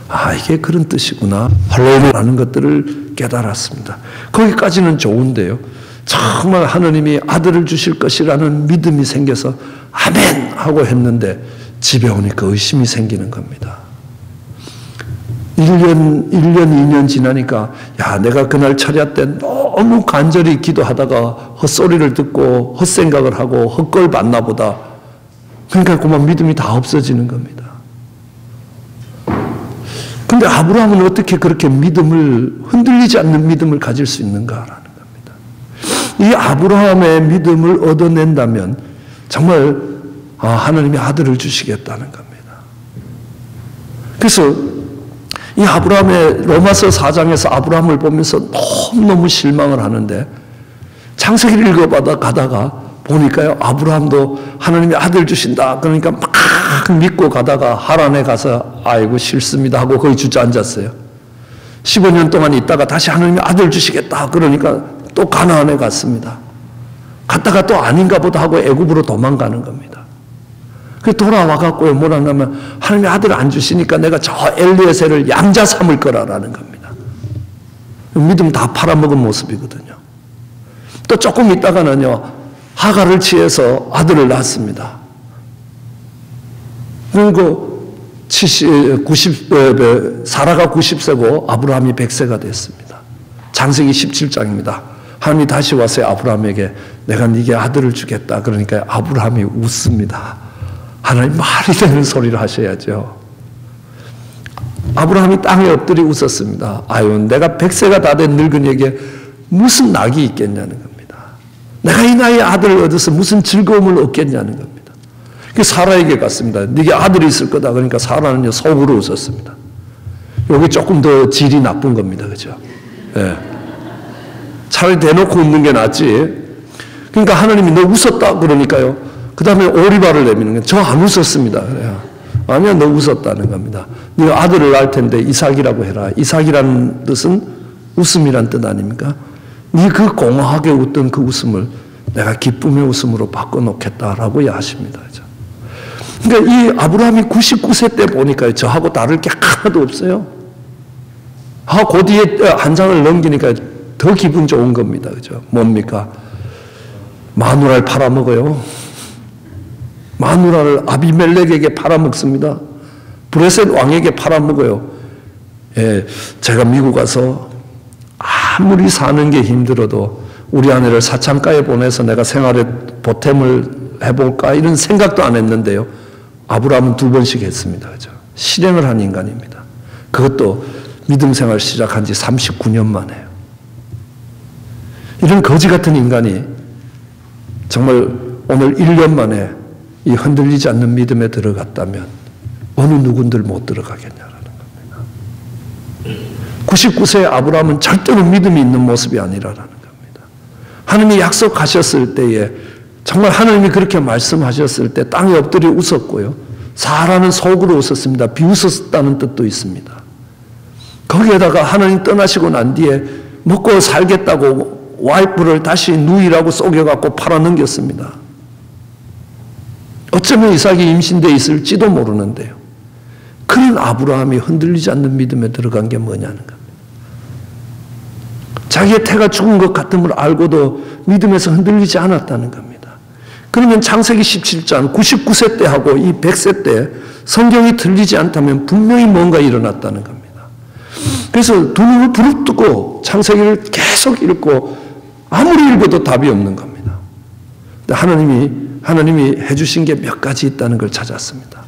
아, 이게 그런 뜻이구나. 할렐루야라는 것들을 깨달았습니다. 거기까지는 좋은데요. 정말 하나님이 아들을 주실 것이라는 믿음이 생겨서 아멘 하고 했는데 집에 오니까 의심이 생기는 겁니다. 1년, 2년 지나니까 야, 내가 그날 철야 때 너무 간절히 기도하다가 헛소리를 듣고 헛생각을 하고 헛걸 봤나 보다. 그러니까 그만 믿음이 다 없어지는 겁니다. 근데 아브라함은 어떻게 그렇게 믿음을, 흔들리지 않는 믿음을 가질 수 있는가라는 겁니다. 이 아브라함의 믿음을 얻어낸다면 정말 하나님이 아들을 주시겠다는 겁니다. 그래서 이 아브라함의 로마서 4장에서 아브라함을 보면서 너무너무 실망을 하는데 창세기를 읽어가다가 보니까요, 아브라함도 하나님이 아들 주신다 그러니까 막 믿고 가다가 하란에 가서 아이고 싫습니다 하고 거기 주저앉았어요. 15년 동안 있다가 다시 하나님이 아들 주시겠다 그러니까 또 가나안에 갔습니다. 갔다가 또 아닌가 보다 하고 애굽으로 도망가는 겁니다. 돌아와갖고 뭐라 하냐면 하나님이 아들을 안 주시니까 내가 저 엘리에셀을 양자 삼을 거라는 겁니다. 믿음 다 팔아먹은 모습이거든요. 또 조금 있다가는요, 하갈을 취해서 아들을 낳습니다. 그리고 사라가 90세고 아브라함이 100세가 됐습니다. 창세기 17장입니다. 하나님이 다시 와서 아브라함에게 내가 네게 아들을 주겠다 그러니까 아브라함이 웃습니다. 하나님 말이 되는 소리를 하셔야죠. 아브라함이 땅에 엎드려 웃었습니다. 아유, 내가 100세가 다 된 늙은이에게 무슨 낙이 있겠냐는 겁니다. 내가 이 나이에 아들을 얻어서 무슨 즐거움을 얻겠냐는 겁니다. 사라에게 갔습니다. 네게 아들이 있을 거다. 그러니까 사라는요, 속으로 웃었습니다. 여기 조금 더 질이 나쁜 겁니다. 그죠? 예. 차라리 대놓고 웃는 게 낫지. 그러니까 하나님이 너 웃었다. 그러니까요. 그 다음에 오리발을 내미는 거예요. 저 안 웃었습니다. 그래요. 아니야, 너 웃었다는 겁니다. 네 아들을 낳을 텐데 이삭이라고 해라. 이삭이라는 뜻은 웃음이란 뜻 아닙니까? 네 그 공허하게 웃던 그 웃음을 내가 기쁨의 웃음으로 바꿔놓겠다라고 하십니다. 그러니까 이 아브라함이 99세 때 보니까 저하고 다를 게 하나도 없어요. 그 뒤에 한 장을 넘기니까 더 기분 좋은 겁니다. 그죠? 뭡니까? 마누라를 팔아먹어요. 마누라를 아비멜렉에게 팔아먹습니다. 브레셋 왕에게 팔아먹어요. 예, 제가 미국 와서 아무리 사는 게 힘들어도 우리 아내를 사창가에 보내서 내가 생활에 보탬을 해볼까 이런 생각도 안 했는데요. 아브라함은 2번씩 했습니다. 그죠? 실행을 한 인간입니다. 그것도 믿음 생활 시작한 지 39년 만에요. 이런 거지 같은 인간이 정말 오늘 1년 만에 이 흔들리지 않는 믿음에 들어갔다면 어느 누군들 못 들어가겠냐라는 겁니다. 99세의 아브라함은 절대로 믿음이 있는 모습이 아니라는 겁니다. 하나님이 약속하셨을 때에 정말 하나님이 그렇게 말씀하셨을 때 땅에 엎드려 웃었고요. 사라는 속으로 웃었습니다. 비웃었다는 뜻도 있습니다. 거기에다가 하나님 떠나시고 난 뒤에 먹고 살겠다고 와이프를 다시 누이라고 속여갖고 팔아넘겼습니다. 어쩌면 이삭이 임신되어 있을지도 모르는데요. 그런 아브라함이 흔들리지 않는 믿음에 들어간 게 뭐냐는 겁니다. 자기의 태가 죽은 것 같음을 알고도 믿음에서 흔들리지 않았다는 겁니다. 그러면 창세기 17장 99세 때 하고 이 100세 때 성경이 틀리지 않다면 분명히 뭔가 일어났다는 겁니다. 그래서 두 눈을 부릅뜨고 창세기를 계속 읽고 아무리 읽어도 답이 없는 겁니다. 근데 하나님이 해주신 게 몇 가지 있다는 걸 찾았습니다.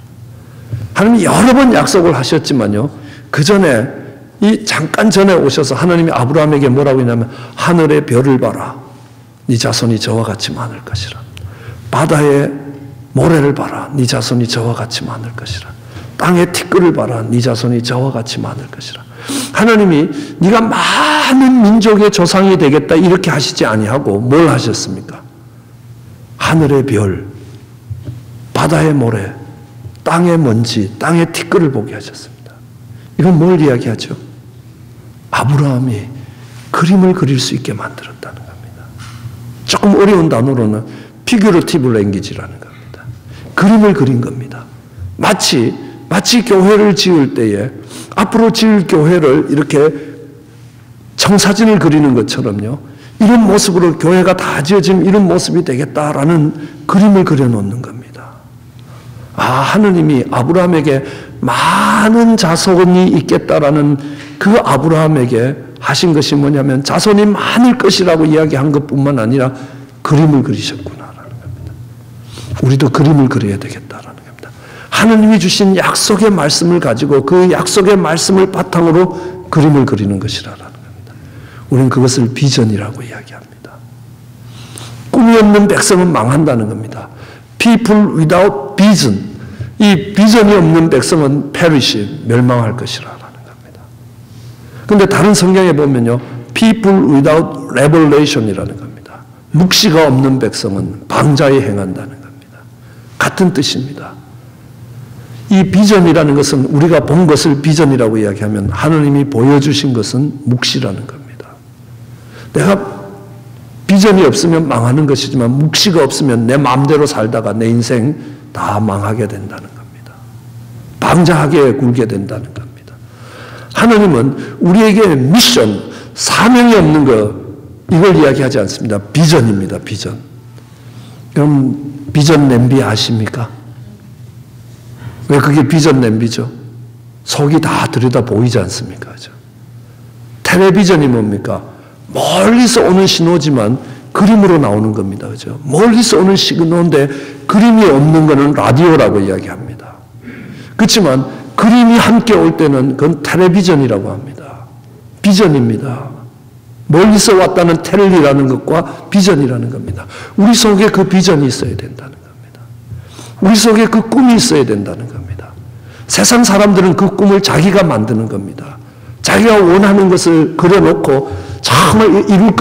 하나님이 여러 번 약속을 하셨지만요. 그 전에 잠깐 전에 오셔서 하나님이 아브라함에게 뭐라고 했냐면 하늘의 별을 봐라. 네 자손이 저와 같이 많을 것이라. 바다의 모래를 봐라. 네 자손이 저와 같이 많을 것이라. 땅의 티끌을 봐라. 네 자손이 저와 같이 많을 것이라. 하나님이 네가 많은 민족의 조상이 되겠다 이렇게 하시지 아니하고 뭘 하셨습니까? 하늘의 별, 바다의 모래, 땅의 먼지, 땅의 티끌을 보게 하셨습니다. 이건 뭘 이야기하죠? 아브라함이 그림을 그릴 수 있게 만들었다는 겁니다. 조금 어려운 단어로는 피규러티브 랭귀지라는 겁니다. 그림을 그린 겁니다. 마치 교회를 지을 때에 앞으로 지을 교회를 이렇게 청사진을 그리는 것처럼요. 이런 모습으로 교회가 다 지어지면 이런 모습이 되겠다라는 그림을 그려놓는 겁니다. 하느님이 아브라함에게 많은 자손이 있겠다라는 그 아브라함에게 하신 것이 뭐냐면 자손이 많을 것이라고 이야기한 것뿐만 아니라 그림을 그리셨구나라는 겁니다. 우리도 그림을 그려야 되겠다라는 겁니다. 하느님이 주신 약속의 말씀을 가지고 그 약속의 말씀을 바탕으로 그림을 그리는 것이라는 겁니다. 우리는 그것을 비전이라고 이야기합니다. 꿈이 없는 백성은 망한다는 겁니다. People without vision. 이 비전이 없는 백성은 perish, 멸망할 것이라는 겁니다. 그런데 다른 성경에 보면요. People without revelation이라는 겁니다. 묵시가 없는 백성은 방자에 행한다는 겁니다. 같은 뜻입니다. 이 비전이라는 것은 우리가 본 것을 비전이라고 이야기하면 하느님이 보여주신 것은 묵시라는 겁니다. 내가 비전이 없으면 망하는 것이지만 묵시가 없으면 내 마음대로 살다가 내 인생 다 망하게 된다는 겁니다. 방자하게 굴게 된다는 겁니다. 하느님은 우리에게 미션, 사명이 없는 것 이걸 이야기하지 않습니다. 비전입니다. 비전. 그럼 비전 냄비 아십니까? 왜 그게 비전 냄비죠? 속이 다 들여다 보이지 않습니까? 텔레비전이 뭡니까? 멀리서 오는 신호지만 그림으로 나오는 겁니다. 그죠? 멀리서 오는 신호인데 그림이 없는 것은 라디오라고 이야기합니다. 그렇지만 그림이 함께 올 때는 그건 텔레비전이라고 합니다. 비전입니다. 멀리서 왔다는 텔리라는 것과 비전이라는 겁니다. 우리 속에 그 비전이 있어야 된다는 겁니다. 우리 속에 그 꿈이 있어야 된다는 겁니다. 세상 사람들은 그 꿈을 자기가 만드는 겁니다. 자기가 원하는 것을 그려놓고 정말 이룰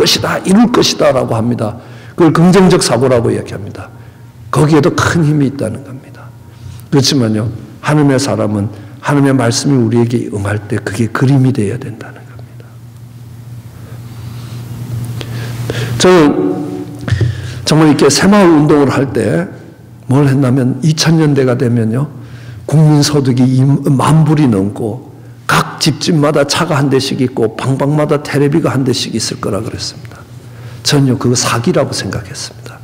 것이다 라고 합니다. 그걸 긍정적 사고라고 이야기합니다. 거기에도 큰 힘이 있다는 겁니다. 그렇지만요, 하나님의 사람은 하나님의 말씀이 우리에게 응할 때 그게 그림이 되어야 된다는 겁니다. 저는 정말 이렇게 새마을 운동을 할 때 뭘 했냐면 2000년대가 되면요, 국민소득이 10,000불이 넘고 각 집집마다 차가 한 대씩 있고 방방마다 텔레비가 한 대씩 있을 거라 그랬습니다. 전요 그거 사기라고 생각했습니다.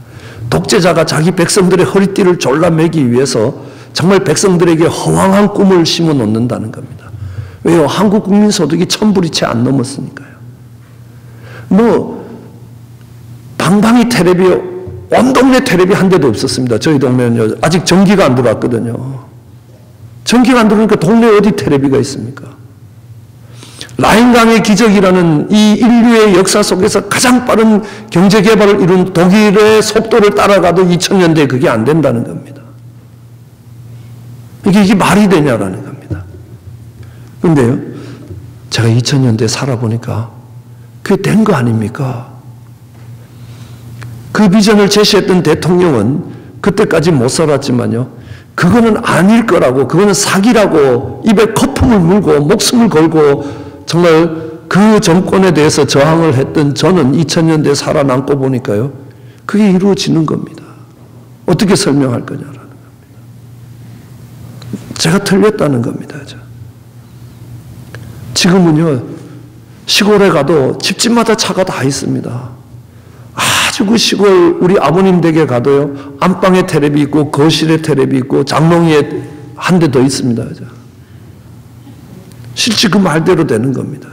독재자가 자기 백성들의 허리띠를 졸라매기 위해서 정말 백성들에게 허황한 꿈을 심어 놓는다는 겁니다. 왜요? 한국 국민소득이 1,000불이 채 안 넘었으니까요. 방방이 텔레비, 온 동네 텔레비 한 대도 없었습니다. 저희 동네는요, 아직 전기가 안 들어왔거든요. 전기가 안 들어오니까 동네에 어디 텔레비가 있습니까? 라인강의 기적이라는 이 인류의 역사 속에서 가장 빠른 경제 개발을 이룬 독일의 속도를 따라가도 2000년대에 그게 안 된다는 겁니다. 이게 말이 되냐라는 겁니다. 그런데요, 제가 2000년대에 살아보니까 그게 된 거 아닙니까? 그 비전을 제시했던 대통령은 그때까지 못 살았지만요, 그거는 아닐 거라고, 그거는 사기라고 입에 거품을 물고 목숨을 걸고 정말 그 정권에 대해서 저항을 했던 저는 2000년대에 살아남고 보니까요, 그게 이루어지는 겁니다. 어떻게 설명할 거냐라는 겁니다. 제가 틀렸다는 겁니다. 지금은요, 시골에 가도 집집마다 차가 다 있습니다. 아주 그 시골 우리 아버님 댁에 가도요, 안방에 텔레비 있고 거실에 텔레비 있고 장롱에 한 대 더 있습니다. 실제 그 말대로 되는 겁니다.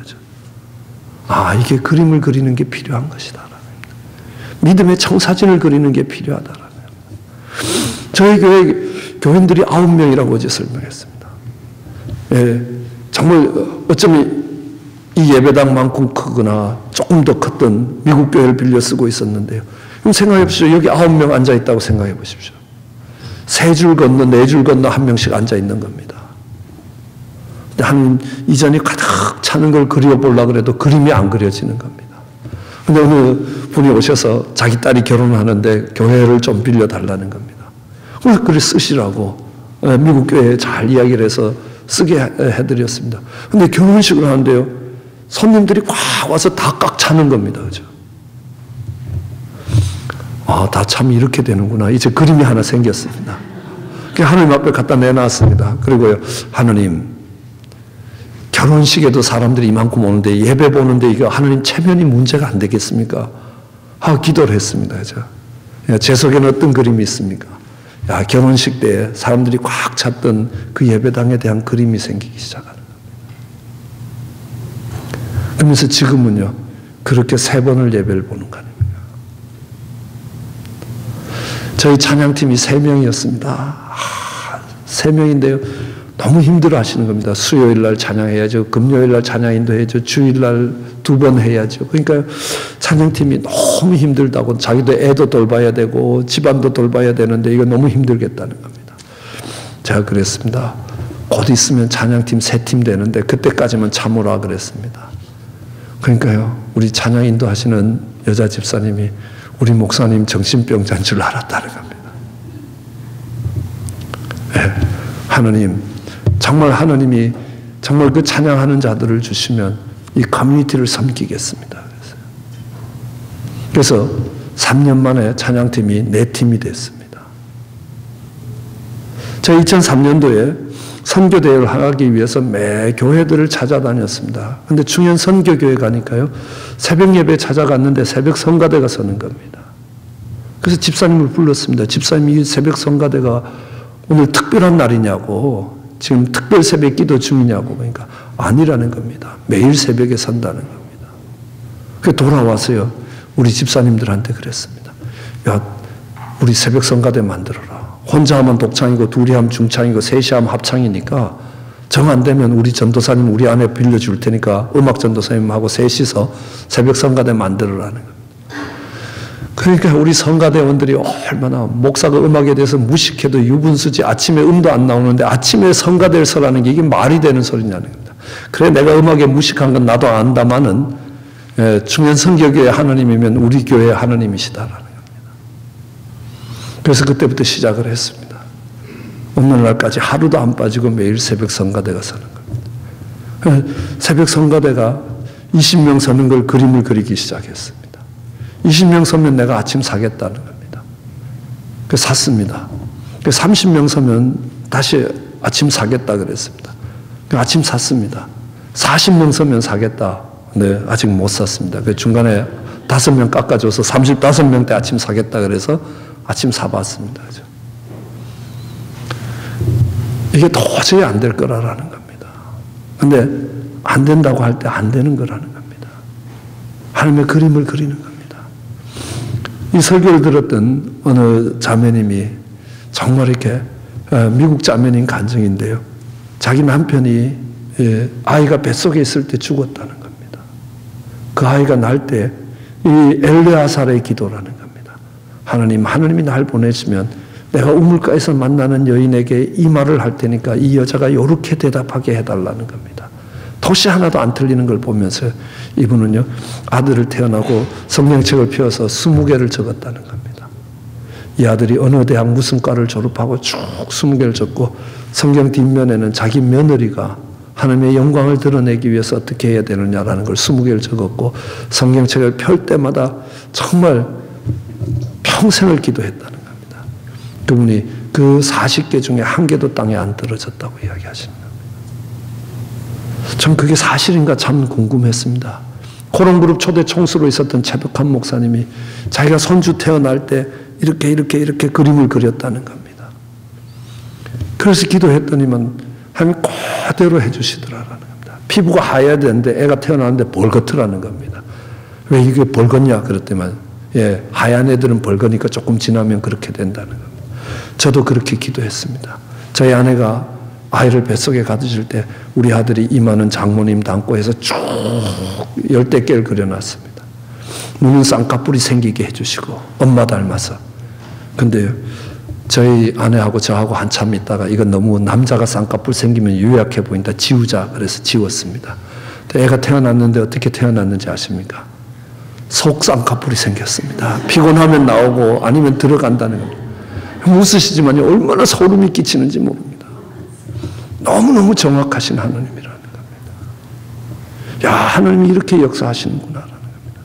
이게 그림을 그리는 게 필요한 것이다. 믿음의 청사진을 그리는 게 필요하다라는 겁니다. 저희 교회 교인들이 9명이라고 어제 설명했습니다. 예, 정말 어쩌면 이 예배당만큼 크거나 조금 더 컸던 미국 교회를 빌려 쓰고 있었는데요. 그럼 생각해 보십시오. 여기 9명 앉아 있다고 생각해 보십시오. 3줄 건너 4줄 건너 1명씩 앉아 있는 겁니다. 근데 하나님 이전이 가득 차는 걸 그려보려고 해도 그림이 안 그려지는 겁니다. 근데 어느 분이 오셔서 자기 딸이 결혼하는데 교회를 좀 빌려달라는 겁니다. 그래서 글을 쓰시라고 미국 교회에 잘 이야기를 해서 쓰게 해드렸습니다. 근데 결혼식을 하는데요, 손님들이 꽉 와서 다 꽉 차는 겁니다. 그죠? 다 참 이렇게 되는구나. 이제 그림이 하나 생겼습니다. 하나님 앞에 갖다 내놨습니다. 그리고요, 하나님, 결혼식에도 사람들이 이만큼 오는데 예배 보는데 이거 하나님 체면이 문제가 안 되겠습니까? 하고 기도를 했습니다. 그죠? 제 속에는 어떤 그림이 있습니까? 결혼식 때 사람들이 꽉 찼던 그 예배당에 대한 그림이 생기기 시작하는 겁니다. 그러면서 지금은요, 그렇게 3번을 예배를 보는 거 아닙니까? 저희 찬양팀이 3명이었습니다. 3명인데요. 너무 힘들어 하시는 겁니다. 수요일 날 찬양해야죠. 금요일 날 찬양 인도해야죠. 주일 날 2번 해야죠. 그러니까 찬양팀이 너무 힘들다고, 자기도 애도 돌봐야 되고 집안도 돌봐야 되는데 이거 너무 힘들겠다는 겁니다. 제가 그랬습니다. 곧 있으면 찬양팀 3팀 되는데 그때까지만 참으라 그랬습니다. 그러니까요, 우리 찬양 인도하시는 여자 집사님이 우리 목사님 정신병자인 줄 알았다는 겁니다. 네, 하나님, 정말 하나님이 정말 그 찬양하는 자들을 주시면 이 커뮤니티를 섬기겠습니다. 그래서 3년 만에 찬양팀이 4팀이 됐습니다. 제가 2003년도에 선교대회를 하기 위해서 매 교회들을 찾아다녔습니다. 그런데 중현 선교교회 가니까요, 새벽 예배에 찾아갔는데 새벽 성가대가 서는 겁니다. 그래서 집사님을 불렀습니다. 집사님이 이 새벽 성가대가 오늘 특별한 날이냐고, 지금 특별 새벽 기도 중이냐고. 그러니까 아니라는 겁니다. 매일 새벽에 선다는 겁니다. 그래서 돌아와서요, 우리 집사님들한테 그랬습니다. 야, 우리 새벽 성가대 만들어라. 혼자 하면 독창이고 둘이 하면 중창이고 셋이 하면 합창이니까 정 안 되면 우리 전도사님 우리 안에 빌려줄 테니까 음악 전도사님하고 셋이서 새벽 성가대 만들어라는 겁니다. 그러니까 우리 성가대원들이 얼마나, 목사가 음악에 대해서 무식해도 유분수지, 아침에 음도 안 나오는데 아침에 성가대를 서라는 게 이게 말이 되는 소리냐는 겁니다. 그래, 내가 음악에 무식한 건 나도 안다마는 중현 선교교회 하나님이면 우리 교회 하나님이시다라는 겁니다. 그래서 그때부터 시작을 했습니다. 오늘날까지 하루도 안 빠지고 매일 새벽 성가대가 서는 겁니다. 새벽 성가대가 20명 서는 걸 그림을 그리기 시작했습니다. 20명 서면 내가 아침 사겠다는 겁니다. 그래서 샀습니다. 30명 서면 다시 아침 사겠다 그랬습니다. 아침 샀습니다. 40명 서면 사겠다. 네, 아직 못 샀습니다. 중간에 5명 깎아줘서 35명 때 아침 사겠다 그래서 아침 사봤습니다. 그죠? 이게 도저히 안 될 거라는 겁니다. 근데 안 된다고 할 때 안 되는 거라는 겁니다. 하나님의 그림을 그리는 겁니다. 이 설교를 들었던 어느 자매님이 정말 이렇게, 미국 자매님 간증인데요, 자기 남편이 아이가 뱃속에 있을 때 죽었다는 겁니다. 그 아이가 날 때 이 엘레아살의 기도라는 겁니다. 하나님, 하나님이 날 보내시면 내가 우물가에서 만나는 여인에게 이 말을 할 테니까 이 여자가 이렇게 대답하게 해달라는 겁니다. 도시 하나도 안 틀리는 걸 보면서 이분은요, 아들을 태어나고 성경책을 펴서 20개를 적었다는 겁니다. 이 아들이 어느 대학 무슨 과를 졸업하고 쭉 20개를 적고 성경 뒷면에는 자기 며느리가 하나님의 영광을 드러내기 위해서 어떻게 해야 되느냐라는 걸 20개를 적었고 성경책을 펼 때마다 정말 평생을 기도했다는 겁니다. 그분이 그 40개 중에 1개도 땅에 안 떨어졌다고 이야기하십니다. 전 그게 사실인가 참 궁금했습니다. 코롱그룹 초대 총수로 있었던 최백한 목사님이 자기가 손주 태어날 때 이렇게 그림을 그렸다는 겁니다. 그래서 기도했더니만 하나님 그대로 해주시더라라는 겁니다. 피부가 하얘야 되는데 애가 태어나는데 벌겋더라는 겁니다. 왜 이게 벌겋냐 그랬더니만, 예, 하얀 애들은 벌겋으니까 조금 지나면 그렇게 된다는 겁니다. 저도 그렇게 기도했습니다. 저희 아내가 아이를 뱃속에 가두실 때 우리 아들이 이마는 장모님 닮고 해서 쭉 10대 개를 그려놨습니다. 눈은 쌍꺼풀이 생기게 해주시고 엄마 닮아서. 근데요, 저희 아내하고 저하고 한참 있다가 이건 너무 남자가 쌍꺼풀 생기면 유약해 보인다. 지우자. 그래서 지웠습니다. 애가 태어났는데 어떻게 태어났는지 아십니까? 속 쌍꺼풀이 생겼습니다. 피곤하면 나오고 아니면 들어간다는 겁니다. 웃으시지만요, 얼마나 소름이 끼치는지 모릅니다. 너무너무 정확하신 하나님이라는 겁니다. 야, 하나님이 이렇게 역사하시는구나라는 겁니다.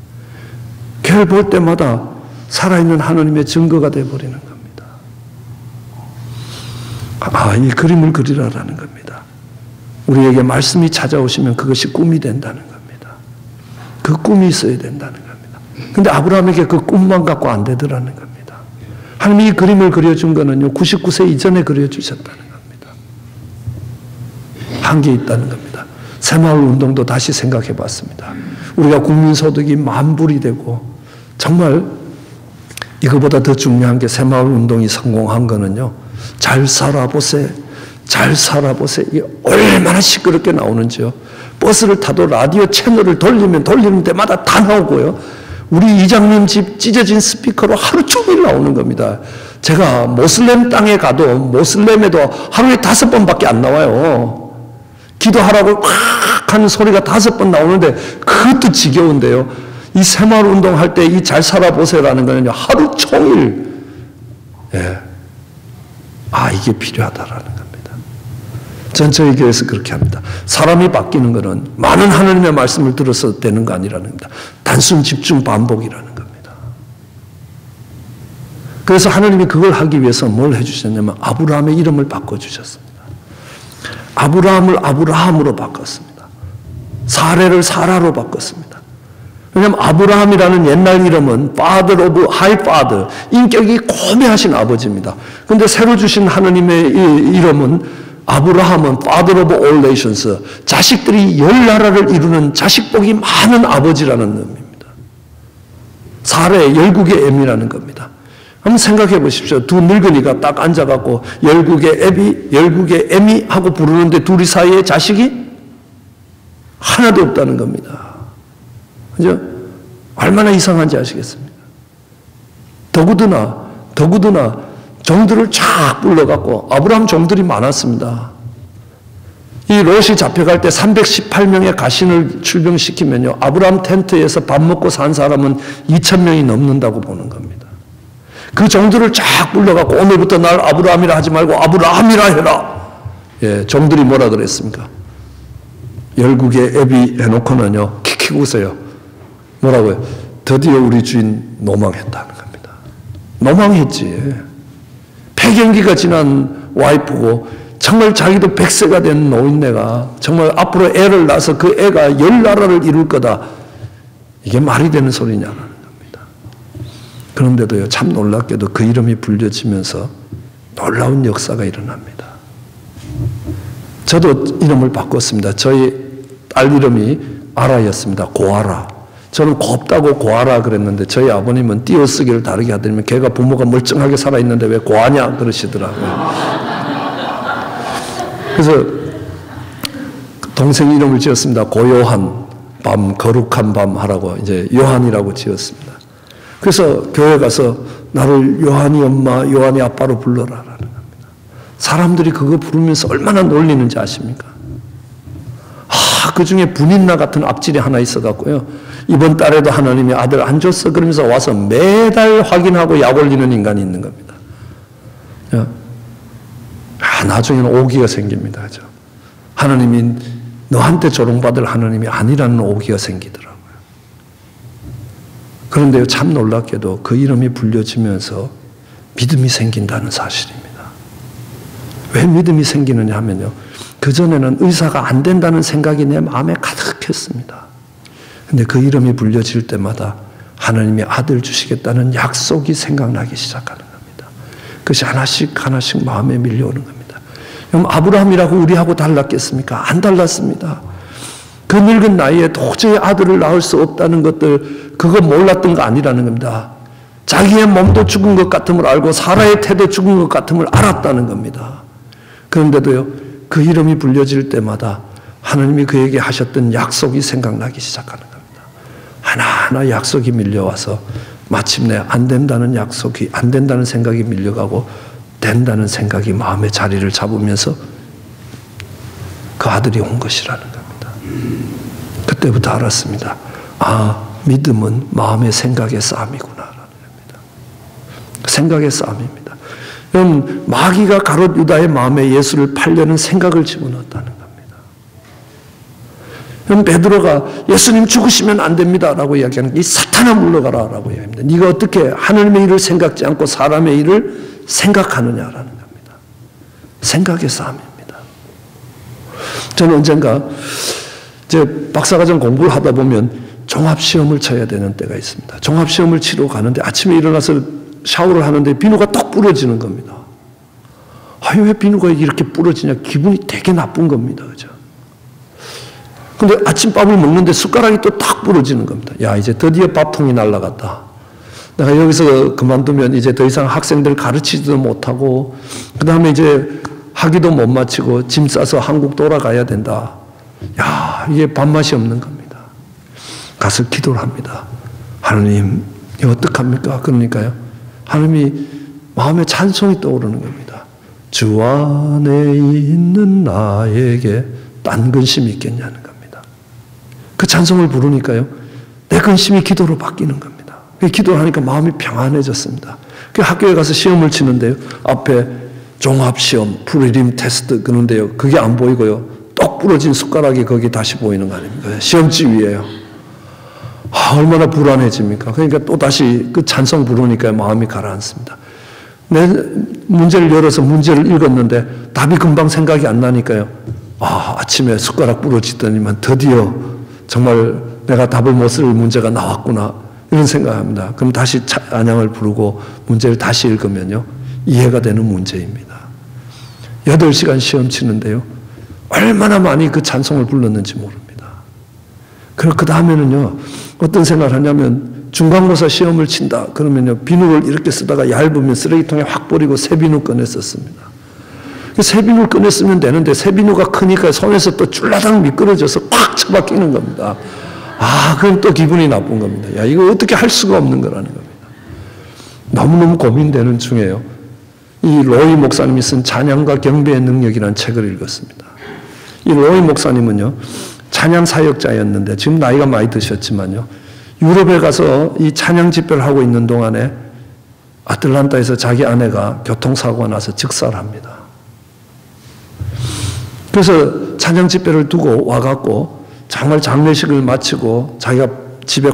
교회 볼 때마다 살아있는 하나님의 증거가 되어버리는 겁니다. 이 그림을 그리라라는 겁니다. 우리에게 말씀이 찾아오시면 그것이 꿈이 된다는 겁니다. 그 꿈이 있어야 된다는 겁니다. 근데 아브라함에게 그 꿈만 갖고 안 되더라는 겁니다. 하나님이 이 그림을 그려준 거는요, 99세 이전에 그려주셨다는 겁니다. 한계 있다는 겁니다. 새마을 운동도 다시 생각해 봤습니다. 우리가 국민소득이 10,000불이 되고, 정말 이거보다 더 중요한 게 새마을 운동이 성공한 거는요, 잘 살아보세. 잘 살아보세요. 이게 얼마나 시끄럽게 나오는지요. 버스를 타도 라디오 채널을 돌리는 데마다 다 나오고요. 우리 이장님 집 찢어진 스피커로 하루 종일 나오는 겁니다. 제가 모슬렘 땅에 가도 모슬렘에도 하루에 5번밖에 안 나와요. 기도하라고 막 하는 소리가 5번 나오는데 그것도 지겨운데요. 이 새마을 운동할 때 이 잘 살아보세요라는 거는요, 하루 종일, 이게 필요하다라는 겁니다. 전 저희 교회에서 그렇게 합니다. 사람이 바뀌는 것은 많은 하나님의 말씀을 들어서 되는 거 아니라는 겁니다. 단순 집중 반복이라는 겁니다. 그래서 하나님이 그걸 하기 위해서 뭘 해주셨냐면 아브라함의 이름을 바꿔주셨습니다. 아브라함을 아브라함으로 바꿨습니다. 사레를 사라로 바꿨습니다. 왜냐하면 아브라함이라는 옛날 이름은 Father of High Father, 인격이 고매하신 아버지입니다. 그런데 새로 주신 하나님의 이름은 아브라함은 Father of All Nations, 자식들이 10나라를 이루는 자식복이 많은 아버지라는 의미입니다. 사례, 열국의 M이라는 겁니다. 한번 생각해 보십시오. 두 늙은이가 딱 앉아갖고 열국의 M이 하고 부르는데 둘이 사이에 자식이 하나도 없다는 겁니다. 그죠? 얼마나 이상한지 아시겠습니까? 더구나 종들을 쫙 불러갖고, 아브라함 종들이 많았습니다. 이 롯이 잡혀갈 때 318명의 가신을 출병시키면요, 아브라함 텐트에서 밥 먹고 산 사람은 2,000명이 넘는다고 보는 겁니다. 그 종들을 쫙 불러갖고 오늘부터 날 아브라함이라 하지 말고 아브라함이라 해라. 종들이 뭐라 그랬습니까? 열국의 애비 해놓고는요, 킥킥 웃어요. 뭐라고요? 드디어 우리 주인 노망했다는 겁니다. 노망했지. 폐경기가 지난 와이프고 정말 자기도 100세가 된 노인네가 정말 앞으로 애를 낳아서 그 애가 10나라를 이룰 거다. 이게 말이 되는 소리냐라는 겁니다. 그런데도요, 참 놀랍게도 그 이름이 불려지면서 놀라운 역사가 일어납니다. 저도 이름을 바꿨습니다. 저희 딸 이름이 아라였습니다. 고아라. 저는 곱다고 고아라 그랬는데 저희 아버님은 띄어쓰기를 다르게 하더니 걔가 부모가 멀쩡하게 살아있는데 왜 고아냐 그러시더라고요. 그래서 동생 이름을 지었습니다. 고요한 밤, 거룩한 밤 하라고 이제 요한이라고 지었습니다. 그래서 교회 가서 나를 요한이 엄마, 요한이 아빠로 불러라라는 겁니다. 사람들이 그거 부르면서 얼마나 놀리는지 아십니까? 그 중에 분인나 같은 앞질이 하나 있어갖고요. 이번 달에도 하나님이 아들 안 줬어. 그러면서 와서 매달 확인하고 약 올리는 인간이 있는 겁니다. 나중에는 오기가 생깁니다. 그죠? 하나님이 너한테 조롱받을 하나님이 아니라는 오기가 생기더라고요. 그런데요, 참 놀랍게도 그 이름이 불려지면서 믿음이 생긴다는 사실입니다. 왜 믿음이 생기느냐 하면요, 그전에는 의사가 안 된다는 생각이 내 마음에 가득했습니다. 근데 그 이름이 불려질 때마다 하나님이 아들 주시겠다는 약속이 생각나기 시작하는 겁니다. 그것이 하나씩 마음에 밀려오는 겁니다. 그럼 아브라함이라고 우리하고 달랐겠습니까? 안 달랐습니다. 그 늙은 나이에 도저히 아들을 낳을 수 없다는 것들, 그거 몰랐던 거 아니라는 겁니다. 자기의 몸도 죽은 것 같음을 알고 사라의 태도 죽은 것 같음을 알았다는 겁니다. 그런데도요, 그 이름이 불려질 때마다 하나님이 그에게 하셨던 약속이 생각나기 시작하는 겁니다. 하나하나 약속이 밀려와서 마침내 안 된다는 약속이, 안 된다는 생각이 밀려가고 된다는 생각이 마음의 자리를 잡으면서 그 아들이 온 것이라는 겁니다. 그때부터 알았습니다. 아, 믿음은 마음의 생각의 싸움이구나라는 겁니다. 생각의 싸움입니다. 그럼 마귀가 가롯 유다의 마음에 예수를 팔려는 생각을 집어넣었다는 겁니다. 그럼 베드로가 예수님 죽으시면 안 됩니다라고 이야기하는 게 이 사탄아 물러가라라고 이야기합니다. 네가 어떻게 하나님의 일을 생각지 않고 사람의 일을 생각하느냐라는 겁니다. 생각의 싸움입니다. 저는 언젠가 이제 박사과정 공부를 하다 보면 종합시험을 쳐야 되는 때가 있습니다. 종합시험을 치러 가는데 아침에 일어나서 샤워를 하는데 비누가 떡 부러지는 겁니다. 아, 왜 비누가 이렇게 부러지냐? 기분이 되게 나쁜 겁니다. 그죠? 근데 아침밥을 먹는데 숟가락이 또 탁 부러지는 겁니다. 야, 이제 드디어 밥통이 날아갔다. 내가 여기서 그만두면 이제 더 이상 학생들 가르치지도 못하고, 그 다음에 이제 학위도 못 마치고 짐 싸서 한국 돌아가야 된다. 야, 이게 밥맛이 없는 겁니다. 가서 기도를 합니다. 하나님, 이거 어떡합니까? 그러니까요. 하나님이 마음에 찬송이 떠오르는 겁니다. 주 안에 있는 나에게 딴 근심이 있겠냐는 겁니다. 그 찬송을 부르니까요, 내 근심이 기도로 바뀌는 겁니다. 기도를 하니까 마음이 평안해졌습니다. 그 학교에 가서 시험을 치는데요, 앞에 종합시험, 프리림 테스트 그런데요, 그게 안 보이고요, 떡 부러진 숟가락이 거기 다시 보이는 거 아닙니까? 시험지 위에요. 아, 얼마나 불안해집니까? 그러니까 또 다시 그 찬송 부르니까 마음이 가라앉습니다. 내 문제를 열어서 문제를 읽었는데 답이 금방 생각이 안 나니까요, 아, 아침에 숟가락 부러지더니만 드디어 정말 내가 답을 못 쓸 문제가 나왔구나, 이런 생각합니다. 그럼 다시 찬양을 부르고 문제를 다시 읽으면요, 이해가 되는 문제입니다. 8시간 시험 치는데요, 얼마나 많이 그 찬송을 불렀는지 모릅니다. 그리고 그 다음에는요, 어떤 생각을 하냐면, 중간고사 시험을 친다 그러면요, 비누를 이렇게 쓰다가 얇으면 쓰레기통에 확 버리고 새 비누 꺼냈었습니다. 새 비누를 꺼냈으면 되는데 새 비누가 크니까 손에서 또 쫄라당 미끄러져서 꽉 처박히는 겁니다. 아, 그럼 또 기분이 나쁜 겁니다. 야, 이거 어떻게 할 수가 없는 거라는 겁니다. 너무너무 고민되는 중에요, 이 로이 목사님이 쓴 찬양과 경배의 능력이라는 책을 읽었습니다. 이 로이 목사님은요, 찬양 사역자였는데 지금 나이가 많이 드셨지만요, 유럽에 가서 이 찬양 집회를 하고 있는 동안에 아틀란타에서 자기 아내가 교통사고가 나서 즉사합니다. 그래서 찬양 집회를 두고 와갖고 정말 장례식을 마치고 자기가 집에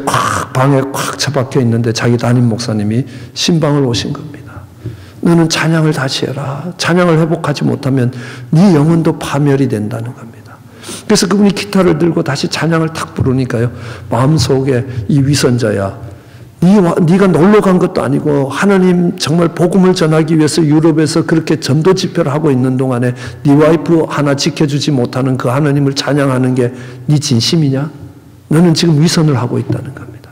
방에 콱 처박혀 있는데 자기 담임 목사님이 신방을 오신 겁니다. 너는 찬양을 다시 해라. 찬양을 회복하지 못하면 네 영혼도 파멸이 된다는 겁니다. 그래서 그분이 기타를 들고 다시 찬양을 탁 부르니까요, 마음속에 이 위선자야, 네가 놀러 간 것도 아니고 하나님 정말 복음을 전하기 위해서 유럽에서 그렇게 전도 집회를 하고 있는 동안에 네 와이프 하나 지켜주지 못하는 그 하나님을 찬양하는 게 네 진심이냐? 너는 지금 위선을 하고 있다는 겁니다.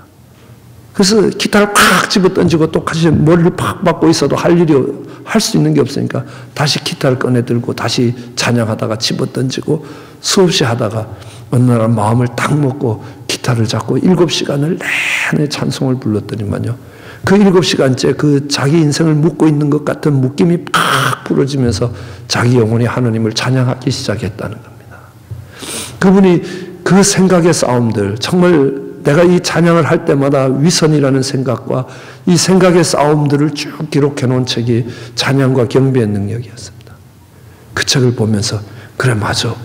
그래서 기타를 팍 집어던지고 똑같이 머리를 팍 박고 있어도 할 수 있는 게 없으니까 다시 기타를 꺼내 들고 다시 찬양하다가 집어던지고 수없이 하다가 어느 날 마음을 딱 먹고 기타를 잡고 7시간을 내내 찬송을 불렀더니만요, 그 7시간째 그 자기 인생을 묻고 있는 것 같은 묶임이 팍 부러지면서 자기 영혼이 하나님을 찬양하기 시작했다는 겁니다. 그분이 그 생각의 싸움들, 정말 내가 이 찬양을 할 때마다 위선이라는 생각과 이 생각의 싸움들을 쭉 기록해 놓은 책이 찬양과 경배의 능력이었습니다. 그 책을 보면서 그래, 맞아,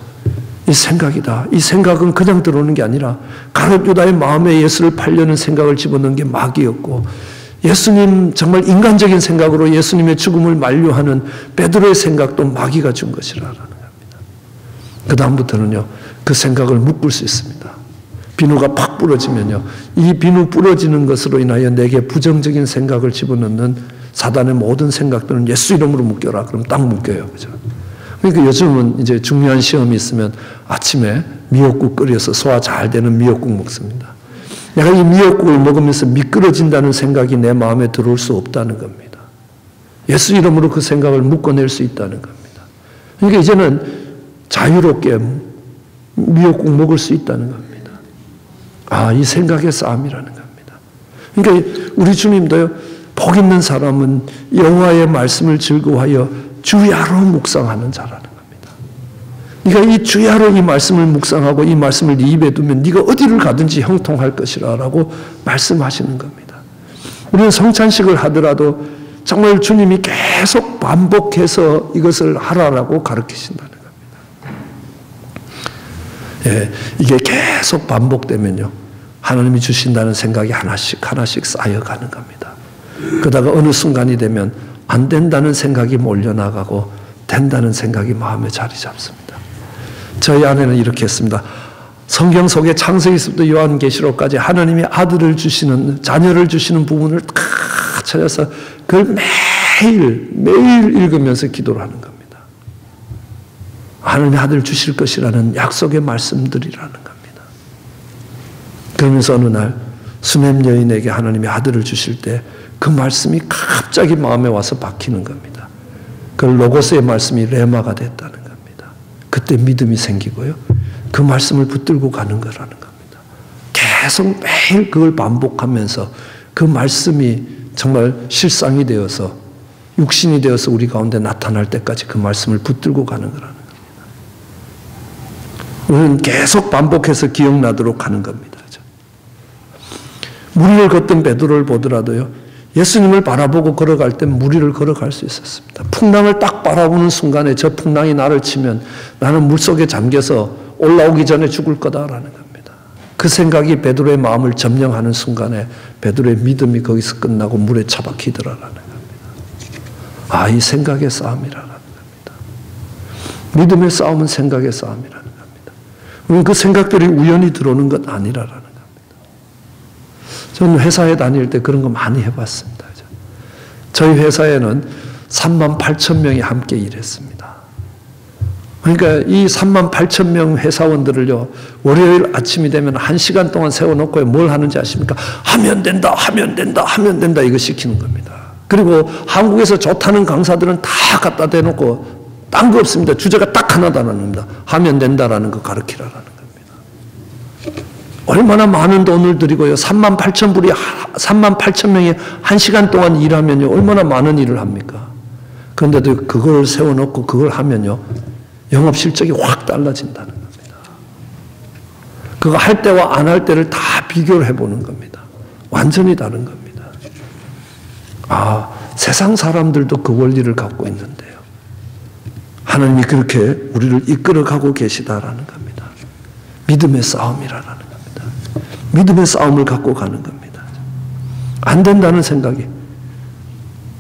이 생각이다. 이 생각은 그냥 들어오는 게 아니라 가롯 유다의 마음에 예수를 팔려는 생각을 집어넣은 게 마귀였고, 예수님 정말 인간적인 생각으로 예수님의 죽음을 만류하는 베드로의 생각도 마귀가 준 것이라는 겁니다. 그 다음부터는요, 그 생각을 묶을 수 있습니다. 비누가 팍 부러지면요, 이 비누 부러지는 것으로 인하여 내게 부정적인 생각을 집어넣는 사단의 모든 생각들은 예수 이름으로 묶여라. 그럼 딱 묶여요. 그죠? 그러니까 요즘은 이제 중요한 시험이 있으면 아침에 미역국 끓여서 소화 잘 되는 미역국 먹습니다. 내가 이 미역국을 먹으면서 미끄러진다는 생각이 내 마음에 들어올 수 없다는 겁니다. 예수 이름으로 그 생각을 묶어낼 수 있다는 겁니다. 그러니까 이제는 자유롭게 미역국 먹을 수 있다는 겁니다. 아, 이 생각의 싸움이라는 겁니다. 그러니까 우리 주님도요, 복 있는 사람은 여호와의 말씀을 즐거워하여 주야로 묵상하는 자라는 겁니다. 네가 이 주야로 이 말씀을 묵상하고 이 말씀을 네 입에 두면 네가 어디를 가든지 형통할 것이라 라고 말씀하시는 겁니다. 우리는 성찬식을 하더라도 정말 주님이 계속 반복해서 이것을 하라라고 가르치신다는 겁니다. 예, 이게 계속 반복되면요, 하나님이 주신다는 생각이 하나씩 쌓여가는 겁니다. 그러다가 어느 순간이 되면 안 된다는 생각이 몰려나가고 된다는 생각이 마음에 자리 잡습니다. 저희 아내는 이렇게 했습니다. 성경 속에 창세기서부터 요한계시록까지 하나님이 아들을 주시는, 자녀를 주시는 부분을 다 찾아서 그걸 매일 읽으면서 기도를 하는 겁니다. 하나님이 아들 주실 것이라는 약속의 말씀들이라는 겁니다. 그러면서 어느 날 수넴 여인에게 하나님이 아들을 주실 때 그 말씀이 갑자기 마음에 와서 박히는 겁니다. 그 로고스의 말씀이 레마가 됐다는 겁니다. 그때 믿음이 생기고요, 그 말씀을 붙들고 가는 거라는 겁니다. 계속 매일 그걸 반복하면서 그 말씀이 정말 실상이 되어서 육신이 되어서 우리 가운데 나타날 때까지 그 말씀을 붙들고 가는 거라는 겁니다. 우리는 계속 반복해서 기억나도록 하는 겁니다. 무리를 걷던 베드로를 보더라도요, 예수님을 바라보고 걸어갈 때 무리를 걸어갈 수 있었습니다. 풍랑을 딱 바라보는 순간에 저 풍랑이 나를 치면 나는 물속에 잠겨서 올라오기 전에 죽을 거다라는 겁니다. 그 생각이 베드로의 마음을 점령하는 순간에 베드로의 믿음이 거기서 끝나고 물에 처박히더라라는 겁니다. 아, 이 생각의 싸움이라는 겁니다. 믿음의 싸움은 생각의 싸움이라는 겁니다. 그 생각들이 우연히 들어오는 것 아니라라는 겁니다. 저는 회사에 다닐 때 그런 거 많이 해봤습니다. 저희 회사에는 38,000명이 함께 일했습니다. 그러니까 이 38,000명 회사원들을요, 월요일 아침이 되면 1시간 동안 세워놓고 뭘 하는지 아십니까? 하면 된다, 하면 된다, 하면 된다, 이거 시키는 겁니다. 그리고 한국에서 좋다는 강사들은 다 갖다 대놓고 딴 거 없습니다. 주제가 딱 하나다라는 겁니다. 하면 된다라는 거 가르치라라는 겁니다. 얼마나 많은 돈을 들이고요. 38,000명이 1시간 동안 일하면요, 얼마나 많은 일을 합니까? 그런데도 그걸 세워놓고 그걸 하면요, 영업 실적이 확 달라진다는 겁니다. 그거 할 때와 안 할 때를 다 비교를 해보는 겁니다. 완전히 다른 겁니다. 아, 세상 사람들도 그 원리를 갖고 있는데요, 하나님이 그렇게 우리를 이끌어가고 계시다라는 겁니다. 믿음의 싸움이라는 겁니다. 믿음의 싸움을 갖고 가는 겁니다. 안 된다는 생각이.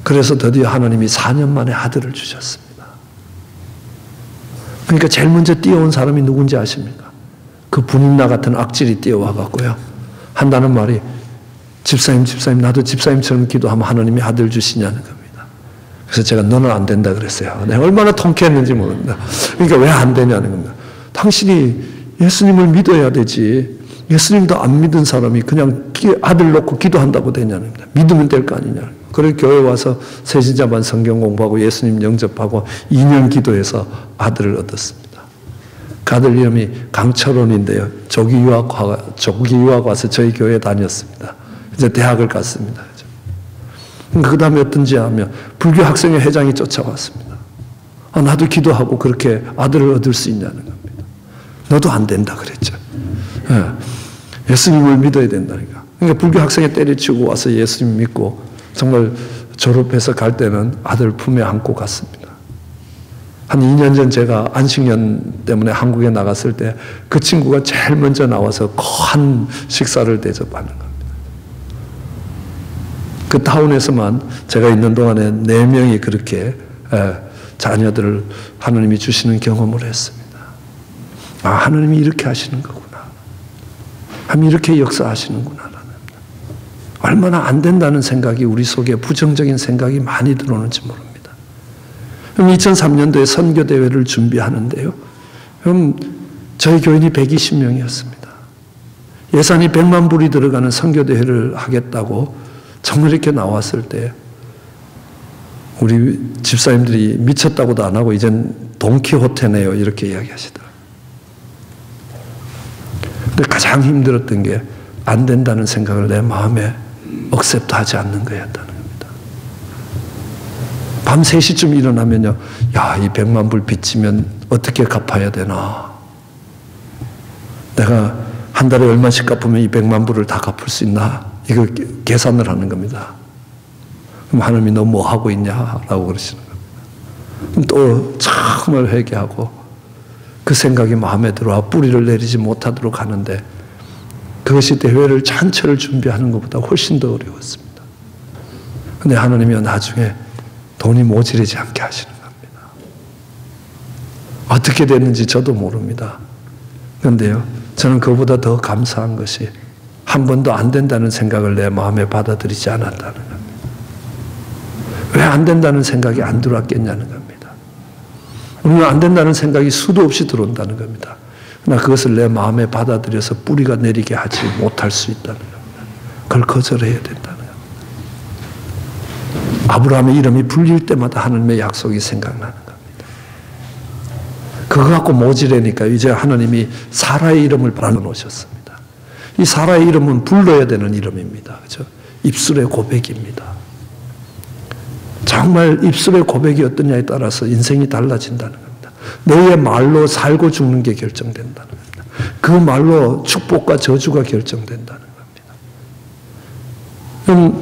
그래서 드디어 하나님이 4년 만에 아들을 주셨습니다. 그러니까 제일 먼저 뛰어온 사람이 누군지 아십니까? 그 분인나 같은 악질이 뛰어와갖고요, 한다는 말이, 집사님, 나도 집사님처럼 기도하면 하나님이 아들 주시냐는 겁니다. 그래서 제가 너는 안 된다 그랬어요. 내가 얼마나 통쾌했는지 모릅니다. 그러니까 왜 안 되냐는 겁니다. 당신이 예수님을 믿어야 되지, 예수님도 안 믿은 사람이 그냥 아들 놓고 기도한다고 되냐는 겁니다. 믿으면 될 거 아니냐. 그래서 교회 와서 세신자반 성경 공부하고 예수님 영접하고 2년 기도해서 아들을 얻었습니다. 그 아들 이름이 강철원인데요, 조기 유학 와서 저희 교회에 다녔습니다. 이제 대학을 갔습니다. 그 다음에 어떤지 하면 불교 학생회 회장이 쫓아왔습니다. 아, 나도 기도하고 그렇게 아들을 얻을 수 있냐는 겁니다. 너도 안 된다 그랬죠. 예. 예수님을 믿어야 된다니까. 그러니까 불교 학생회 때려치고 와서 예수님 믿고 정말 졸업해서 갈 때는 아들 품에 안고 갔습니다. 한 2년 전 제가 안식년 때문에 한국에 나갔을 때 그 친구가 제일 먼저 나와서 큰 식사를 대접하는 겁니다. 그 타운에서만 제가 있는 동안에 4명이 그렇게 자녀들을 하나님이 주시는 경험을 했습니다. 아, 하나님이 이렇게 하시는 거구나. 하나님이 이렇게 역사하시는구나. 얼마나 안 된다는 생각이 우리 속에 부정적인 생각이 많이 들어오는지 모릅니다. 그럼 2003년도에 선교대회를 준비하는데요. 그럼 저희 교인이 120명이었습니다. 예산이 100만 불이 들어가는 선교대회를 하겠다고 정말 이렇게 나왔을 때 우리 집사님들이 미쳤다고도 안 하고 이젠 돈키호테네요 이렇게 이야기하시더라고요. 근데 가장 힘들었던 게 안 된다는 생각을 내 마음에 억셉트하지 않는 거였다는 겁니다. 밤 3시쯤 일어나면요, 야, 이 100만 불 빚지면 어떻게 갚아야 되나? 내가 한 달에 얼마씩 갚으면 이 100만 불을 다 갚을 수 있나? 이거 계산을 하는 겁니다. 그럼 하나님이 너 뭐 하고 있냐라고 그러시는 겁니다. 또 참을 회개하고 그 생각이 마음에 들어와 뿌리를 내리지 못하도록 하는데, 그것이 대회를 전체를 준비하는 것보다 훨씬 더 어려웠습니다. 근데 하나님이 나중에 돈이 모자라지 않게 하시는 겁니다. 어떻게 됐는지 저도 모릅니다. 그런데요, 저는 그보다 더 감사한 것이 한 번도 안 된다는 생각을 내 마음에 받아들이지 않았다는 겁니다. 왜 안 된다는 생각이 안 들어왔겠냐는 겁니다. 우리는 안 된다는 생각이 수도 없이 들어온다는 겁니다. 그러나 그것을 내 마음에 받아들여서 뿌리가 내리게 하지 못할 수 있다는 겁니다. 그걸 거절해야 된다는 겁니다. 아브라함의 이름이 불릴 때마다 하나님의 약속이 생각나는 겁니다. 그거 갖고 모지래니까 이제 하나님이 사라의 이름을 불러놓으셨습니다. 이 사라의 이름은 불러야 되는 이름입니다. 그렇죠? 입술의 고백입니다. 정말 입술의 고백이 어떠냐에 따라서 인생이 달라진다는 겁니다. 너의 말로 살고 죽는 게 결정된다는 겁니다. 그 말로 축복과 저주가 결정된다는 겁니다.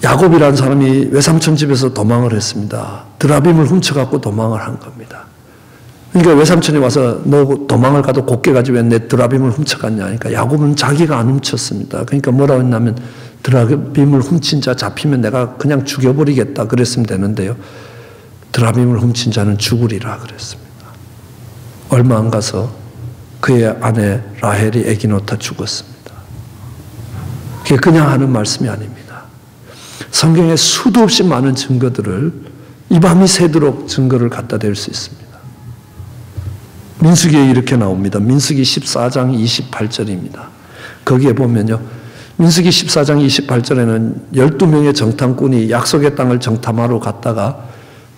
야곱이라는 사람이 외삼촌 집에서 도망을 했습니다. 드라빔을 훔쳐갖고 도망을 한 겁니다. 그러니까 외삼촌이 와서 너 도망을 가도 곱게 가지 왜 내 드라빔을 훔쳐갔냐. 그러니까 야곱은 자기가 안 훔쳤습니다. 그러니까 뭐라고 했냐면 드라빔을 훔친 자 잡히면 내가 그냥 죽여버리겠다 그랬으면 되는데요. 드라빔을 훔친 자는 죽으리라 그랬습니다. 얼마 안 가서 그의 아내 라헬이 아기 놓다 죽었습니다. 그게 그냥 하는 말씀이 아닙니다. 성경에 수도 없이 많은 증거들을 이 밤이 새도록 증거를 갖다 댈 수 있습니다. 민수기에 이렇게 나옵니다. 민수기 14장 28절입니다. 거기에 보면요, 민수기 14장 28절에는 12명의 정탐꾼이 약속의 땅을 정탐하러 갔다가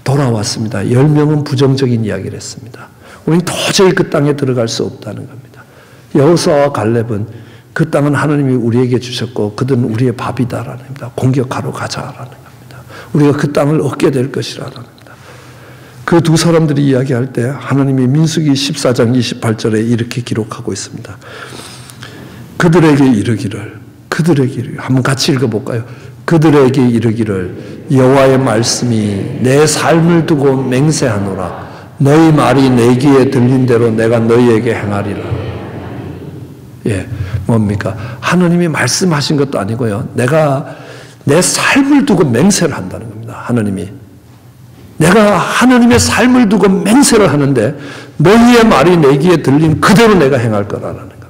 돌아왔습니다. 10명은 부정적인 이야기를 했습니다. 우리는 도저히 그 땅에 들어갈 수 없다는 겁니다. 여호수아와 갈렙은 그 땅은 하나님이 우리에게 주셨고 그들은 우리의 밥이다라는 겁니다. 공격하러 가자라는 겁니다. 우리가 그 땅을 얻게 될 것이라는 겁니다. 그 두 사람들이 이야기할 때 하나님이 민수기 14장 28절에 이렇게 기록하고 있습니다. 그들에게 이르기를 한번 같이 읽어볼까요? 그들에게 이르기를 여호와의 말씀이 내 삶을 두고 맹세하노라. 너희 말이 내 귀에 들린 대로 내가 너희에게 행하리라. 예, 뭡니까? 하나님이 말씀하신 것도 아니고요. 내가 내 삶을 두고 맹세를 한다는 겁니다. 하나님이. 내가 하나님의 삶을 두고 맹세를 하는데 너희의 말이 내 귀에 들린 그대로 내가 행할 거라는 겁니다.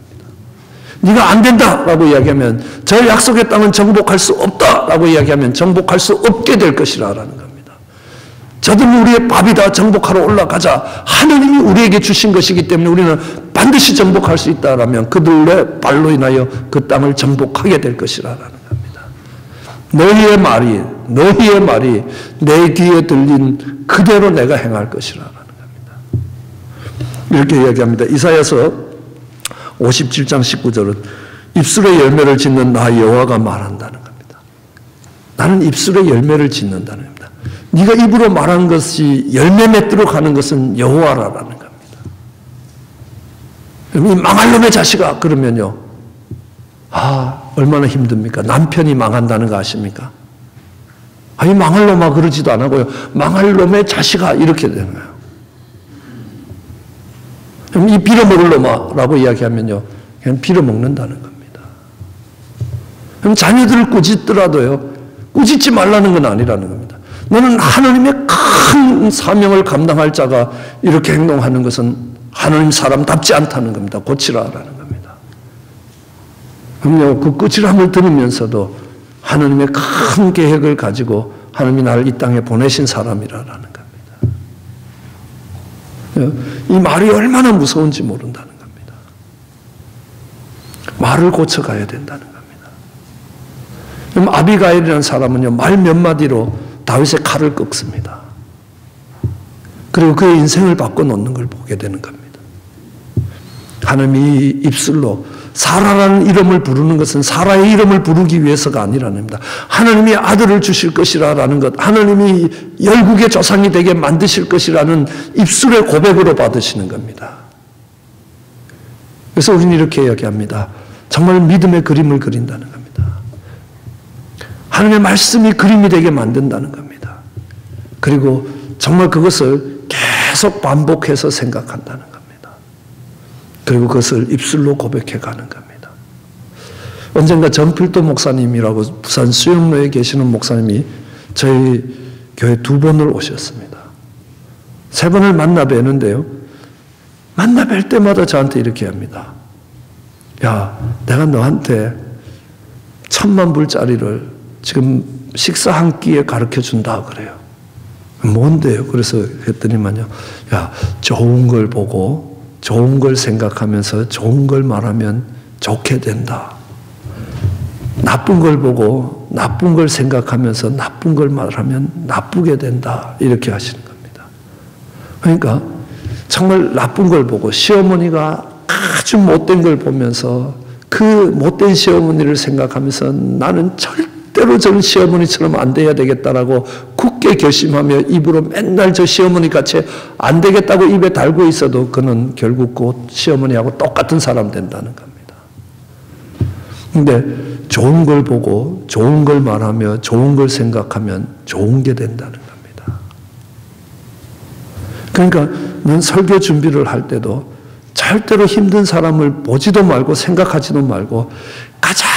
네가 안 된다라고 이야기하면 저 약속의 땅은 정복할 수 없다라고 이야기하면 정복할 수 없게 될 것이라는 겁니다. 저들은 우리의 밥이다. 정복하러 올라가자. 하나님이 우리에게 주신 것이기 때문에 우리는 반드시 정복할 수 있다라면 그들의 발로 인하여 그 땅을 정복하게 될 것이라는 겁니다. 너희의 말이 내 귀에 들린 그대로 내가 행할 것이라는 겁니다. 이렇게 이야기합니다. 이사야서 57장 19절은 입술의 열매를 짓는 나 여호와가 말한다는 겁니다. 나는 입술의 열매를 짓는다는 겁니다. 네가 입으로 말한 것이 열매 맺도록 하는 것은 여호와라는 겁니다. 이 망할 놈의 자식아 그러면요, 얼마나 힘듭니까? 남편이 망한다는 거 아십니까? 이 망할 놈아 그러지도 안 하고요, 망할 놈의 자식아 이렇게 되는 거예요. 이 빌어먹을 놈아라고 이야기하면요, 그냥 빌어먹는다는 겁니다. 그럼 자녀들을 꾸짖더라도요, 꾸짖지 말라는 건 아니라는 겁니다. 너는 하나님의 큰 사명을 감당할 자가 이렇게 행동하는 것은 하나님 사람답지 않다는 겁니다. 고치라라는 겁니다. 그럼요, 그 꾸지람을 들으면서도 하나님의 큰 계획을 가지고 하나님이 나를 이 땅에 보내신 사람이라는 겁니다. 이 말이 얼마나 무서운지 모른다는 겁니다. 말을 고쳐가야 된다는 겁니다. 그럼 아비가일이라는 사람은요, 말 몇 마디로 다윗의 칼을 꺾습니다. 그리고 그의 인생을 바꿔놓는 걸 보게 되는 겁니다. 하나님이 입술로 사라라는 이름을 부르는 것은 사라의 이름을 부르기 위해서가 아니라는 겁니다. 하나님이 아들을 주실 것이라는 것, 하나님이 열국의 조상이 되게 만드실 것이라는 입술의 고백으로 받으시는 겁니다. 그래서 우리는 이렇게 이야기합니다. 정말 믿음의 그림을 그린다는 겁니다. 하나님의 말씀이 그림이 되게 만든다는 겁니다. 그리고 정말 그것을 계속 반복해서 생각한다는 겁니다. 그리고 그것을 입술로 고백해 가는 겁니다. 언젠가 전필도 목사님이라고 부산 수영로에 계시는 목사님이 저희 교회 2번을 오셨습니다. 3번을 만나 뵈는데요. 만나 뵐 때마다 저한테 이렇게 합니다. 야, 내가 너한테 1,000만 불짜리를 지금 식사 한 끼에 가르쳐 준다 그래요. 뭔데요? 그래서 했더니만요. 야, 좋은 걸 보고 좋은 걸 생각하면서 좋은 걸 말하면 좋게 된다. 나쁜 걸 보고 나쁜 걸 생각하면서 나쁜 걸 말하면 나쁘게 된다. 이렇게 하시는 겁니다. 그러니까 정말 나쁜 걸 보고 시어머니가 아주 못된 걸 보면서 그 못된 시어머니를 생각하면서 나는 절대로 저런 시어머니처럼 안 돼야 되겠다라고 굳게 결심하며 입으로 맨날 저 시어머니 같이 안 되겠다고 입에 달고 있어도 그는 결국 그 시어머니하고 똑같은 사람 된다는 겁니다. 근데 좋은 걸 보고 좋은 걸 말하며 좋은 걸 생각하면 좋은 게 된다는 겁니다. 그러니까 넌 설교 준비를 할 때도 절대로 힘든 사람을 보지도 말고 생각하지도 말고 가장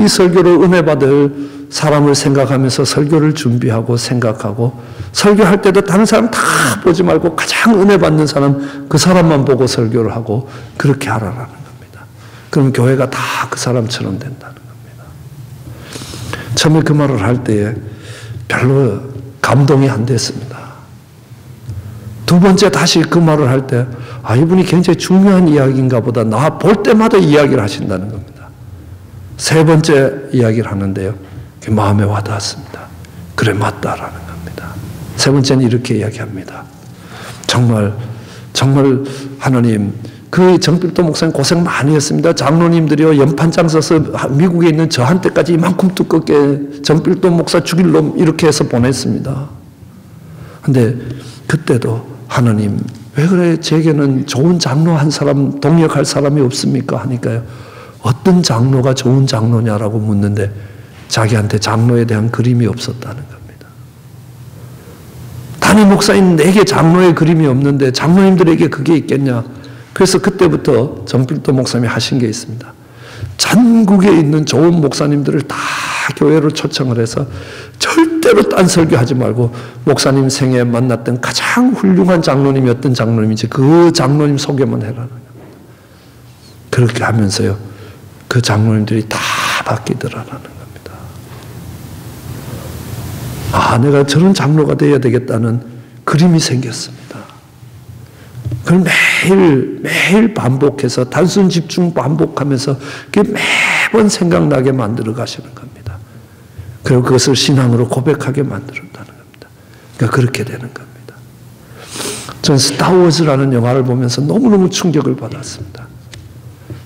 이 설교로 은혜 받을 사람을 생각하면서 설교를 준비하고 생각하고 설교할 때도 다른 사람 다 보지 말고 가장 은혜 받는 사람 그 사람만 보고 설교를 하고 그렇게 하라라는 겁니다. 그럼 교회가 다 그 사람처럼 된다는 겁니다. 처음에 그 말을 할 때에 별로 감동이 안 됐습니다. 2번째 다시 그 말을 할 때 이분이 굉장히 중요한 이야기인가 보다 나 볼 때마다 이야기를 하신다는 겁니다. 3번째 이야기를 하는데요. 마음에 와닿았습니다. 그래 맞다라는 겁니다. 3번째는 이렇게 이야기합니다. 정말 하나님 그 정필도 목사님 고생 많이 했습니다. 장로님들이요 연판장 써서 미국에 있는 저한테까지 이만큼 두껍게 정필도 목사 죽일 놈 이렇게 해서 보냈습니다. 근데 그때도 하나님 왜 그래 제게는 좋은 장로 한 사람 동역할 사람이 없습니까? 하니까요. 어떤 장로가 좋은 장로냐라고 묻는데 자기한테 장로에 대한 그림이 없었다는 겁니다. 담임 목사인 내게 장로의 그림이 없는데 장로님들에게 그게 있겠냐? 그래서 그때부터 정필도 목사님이 하신 게 있습니다. 전국에 있는 좋은 목사님들을 다 교회로 초청을 해서 절대로 딴 설교하지 말고 목사님 생애에 만났던 가장 훌륭한 장로님이 어떤 장로님인지 그 장로님 소개만 해라는 겁니다. 그렇게 하면서요. 그 장로님들이 다 바뀌더라라는 겁니다. 내가 저런 장로가 되어야 되겠다는 그림이 생겼습니다. 그걸 매일 반복해서 단순 집중 반복하면서 그게 매번 생각나게 만들어 가시는 겁니다. 그리고 그것을 신앙으로 고백하게 만들었다는 겁니다. 그러니까 그렇게 되는 겁니다. 전 스타워즈라는 영화를 보면서 너무너무 충격을 받았습니다.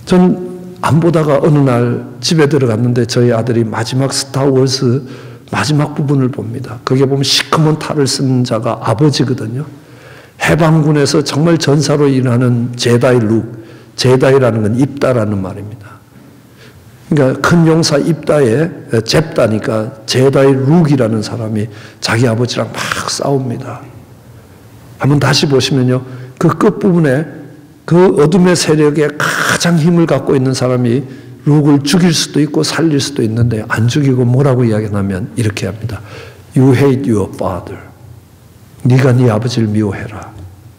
전 안 보다가 어느 날 집에 들어갔는데 저희 아들이 마지막 스타워즈 마지막 부분을 봅니다. 거기에 보면 시커먼 탈을 쓴 자가 아버지거든요. 해방군에서 정말 전사로 일하는 제다이 룩, 제다이라는 건 입다라는 말입니다. 그러니까 큰 용사 입다에 잽다니까 제다이 룩이라는 사람이 자기 아버지랑 막 싸웁니다. 한번 다시 보시면요. 그 끝부분에 그 어둠의 세력에 가장 힘을 갖고 있는 사람이 룩을 죽일 수도 있고 살릴 수도 있는데 안 죽이고 뭐라고 이야기하냐면 이렇게 합니다. You hate your father. 네가 네 아버지를 미워해라.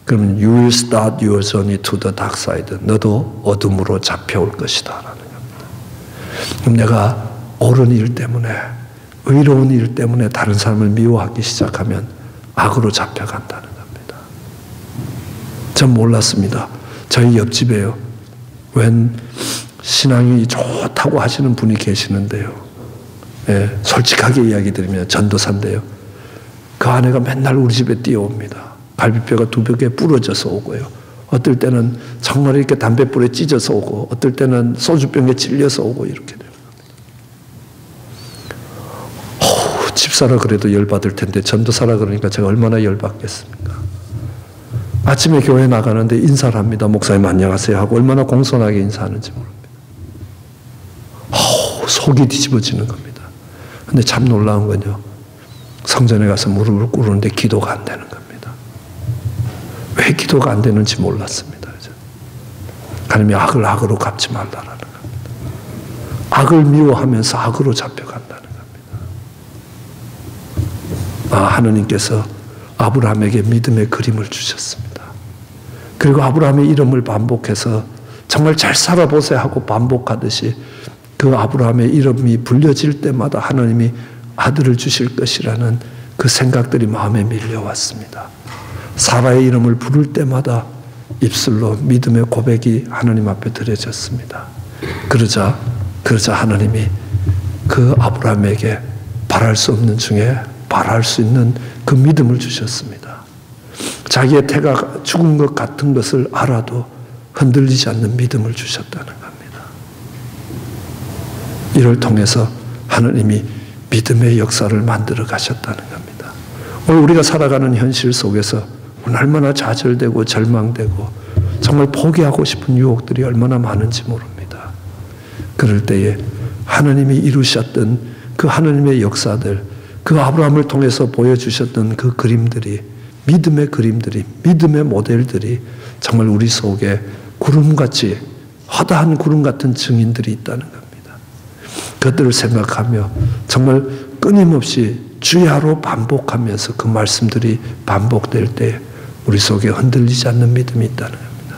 그러면 you will start your journey to the dark side. 너도 어둠으로 잡혀올 것이다. 라는 겁니다. 그럼 내가 옳은 일 때문에 의로운 일 때문에 다른 사람을 미워하기 시작하면 악으로 잡혀간다는 겁니다. 전 몰랐습니다. 저희 옆집에요. 웬 신앙이 좋다고 하시는 분이 계시는데요. 예, 솔직하게 이야기 드리면 전도사인데요. 그 아내가 맨날 우리 집에 뛰어옵니다. 갈비뼈가 2개 부러져서 오고요. 어떨 때는 정말 이렇게 담뱃불에 찢어서 오고, 어떨 때는 소주병에 찔려서 오고, 이렇게 되는 겁니다. 집사라 그래도 열받을 텐데 전도사라 그러니까 제가 얼마나 열받겠습니까? 아침에 교회 나가는데 인사를 합니다. 목사님 안녕하세요 하고 얼마나 공손하게 인사하는지 모릅니다. 속이 뒤집어지는 겁니다. 근데 참 놀라운 건요, 성전에 가서 무릎을 꿇는데 기도가 안 되는 겁니다. 왜 기도가 안 되는지 몰랐습니다. 하나님이 악을 악으로 갚지 말라라는 겁니다. 악을 미워하면서 악으로 잡혀간다는 겁니다. 하느님께서 아브라함에게 믿음의 그림을 주셨습니다. 그리고 아브라함의 이름을 반복해서 정말 잘 살아보세요 하고 반복하듯이 그 아브라함의 이름이 불려질 때마다 하나님이 아들을 주실 것이라는 그 생각들이 마음에 밀려왔습니다. 사라의 이름을 부를 때마다 입술로 믿음의 고백이 하나님 앞에 드려졌습니다. 그러자 하나님이 그 아브라함에게 바랄 수 없는 중에 바랄 수 있는 그 믿음을 주셨습니다. 자기의 태가 죽은 것 같은 것을 알아도 흔들리지 않는 믿음을 주셨다는 겁니다. 이를 통해서 하나님이 믿음의 역사를 만들어 가셨다는 겁니다. 오늘 우리가 살아가는 현실 속에서 얼마나 좌절되고 절망되고 정말 포기하고 싶은 유혹들이 얼마나 많은지 모릅니다. 그럴 때에 하나님이 이루셨던 그 하나님의 역사들, 그 아브라함을 통해서 보여주셨던 그 그림들이, 믿음의 그림들이, 믿음의 모델들이 정말 우리 속에 구름같이, 허다한 구름 같은 증인들이 있다는 겁니다. 그것들을 생각하며 정말 끊임없이 주야로 반복하면서 그 말씀들이 반복될 때 우리 속에 흔들리지 않는 믿음이 있다는 겁니다.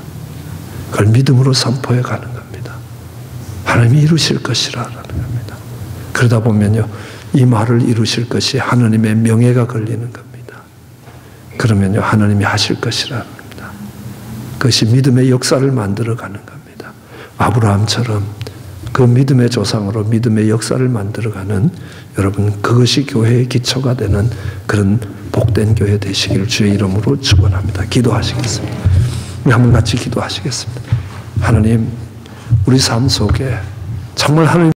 그걸 믿음으로 선포해 가는 겁니다. 하나님이 이루실 것이라는 겁니다. 그러다 보면요, 이 말을 이루실 것이 하나님의 명예가 걸리는 겁니다. 그러면요, 하나님이 하실 것이라는 겁니다. 그것이 믿음의 역사를 만들어 가는 겁니다. 아브라함처럼 그 믿음의 조상으로 믿음의 역사를 만들어가는 여러분, 그것이 교회의 기초가 되는 그런 복된 교회 되시기를 주의 이름으로 축원합니다. 기도하시겠습니다. 우리 한번 같이 기도하시겠습니다. 하나님, 우리 삶 속에 정말 하나님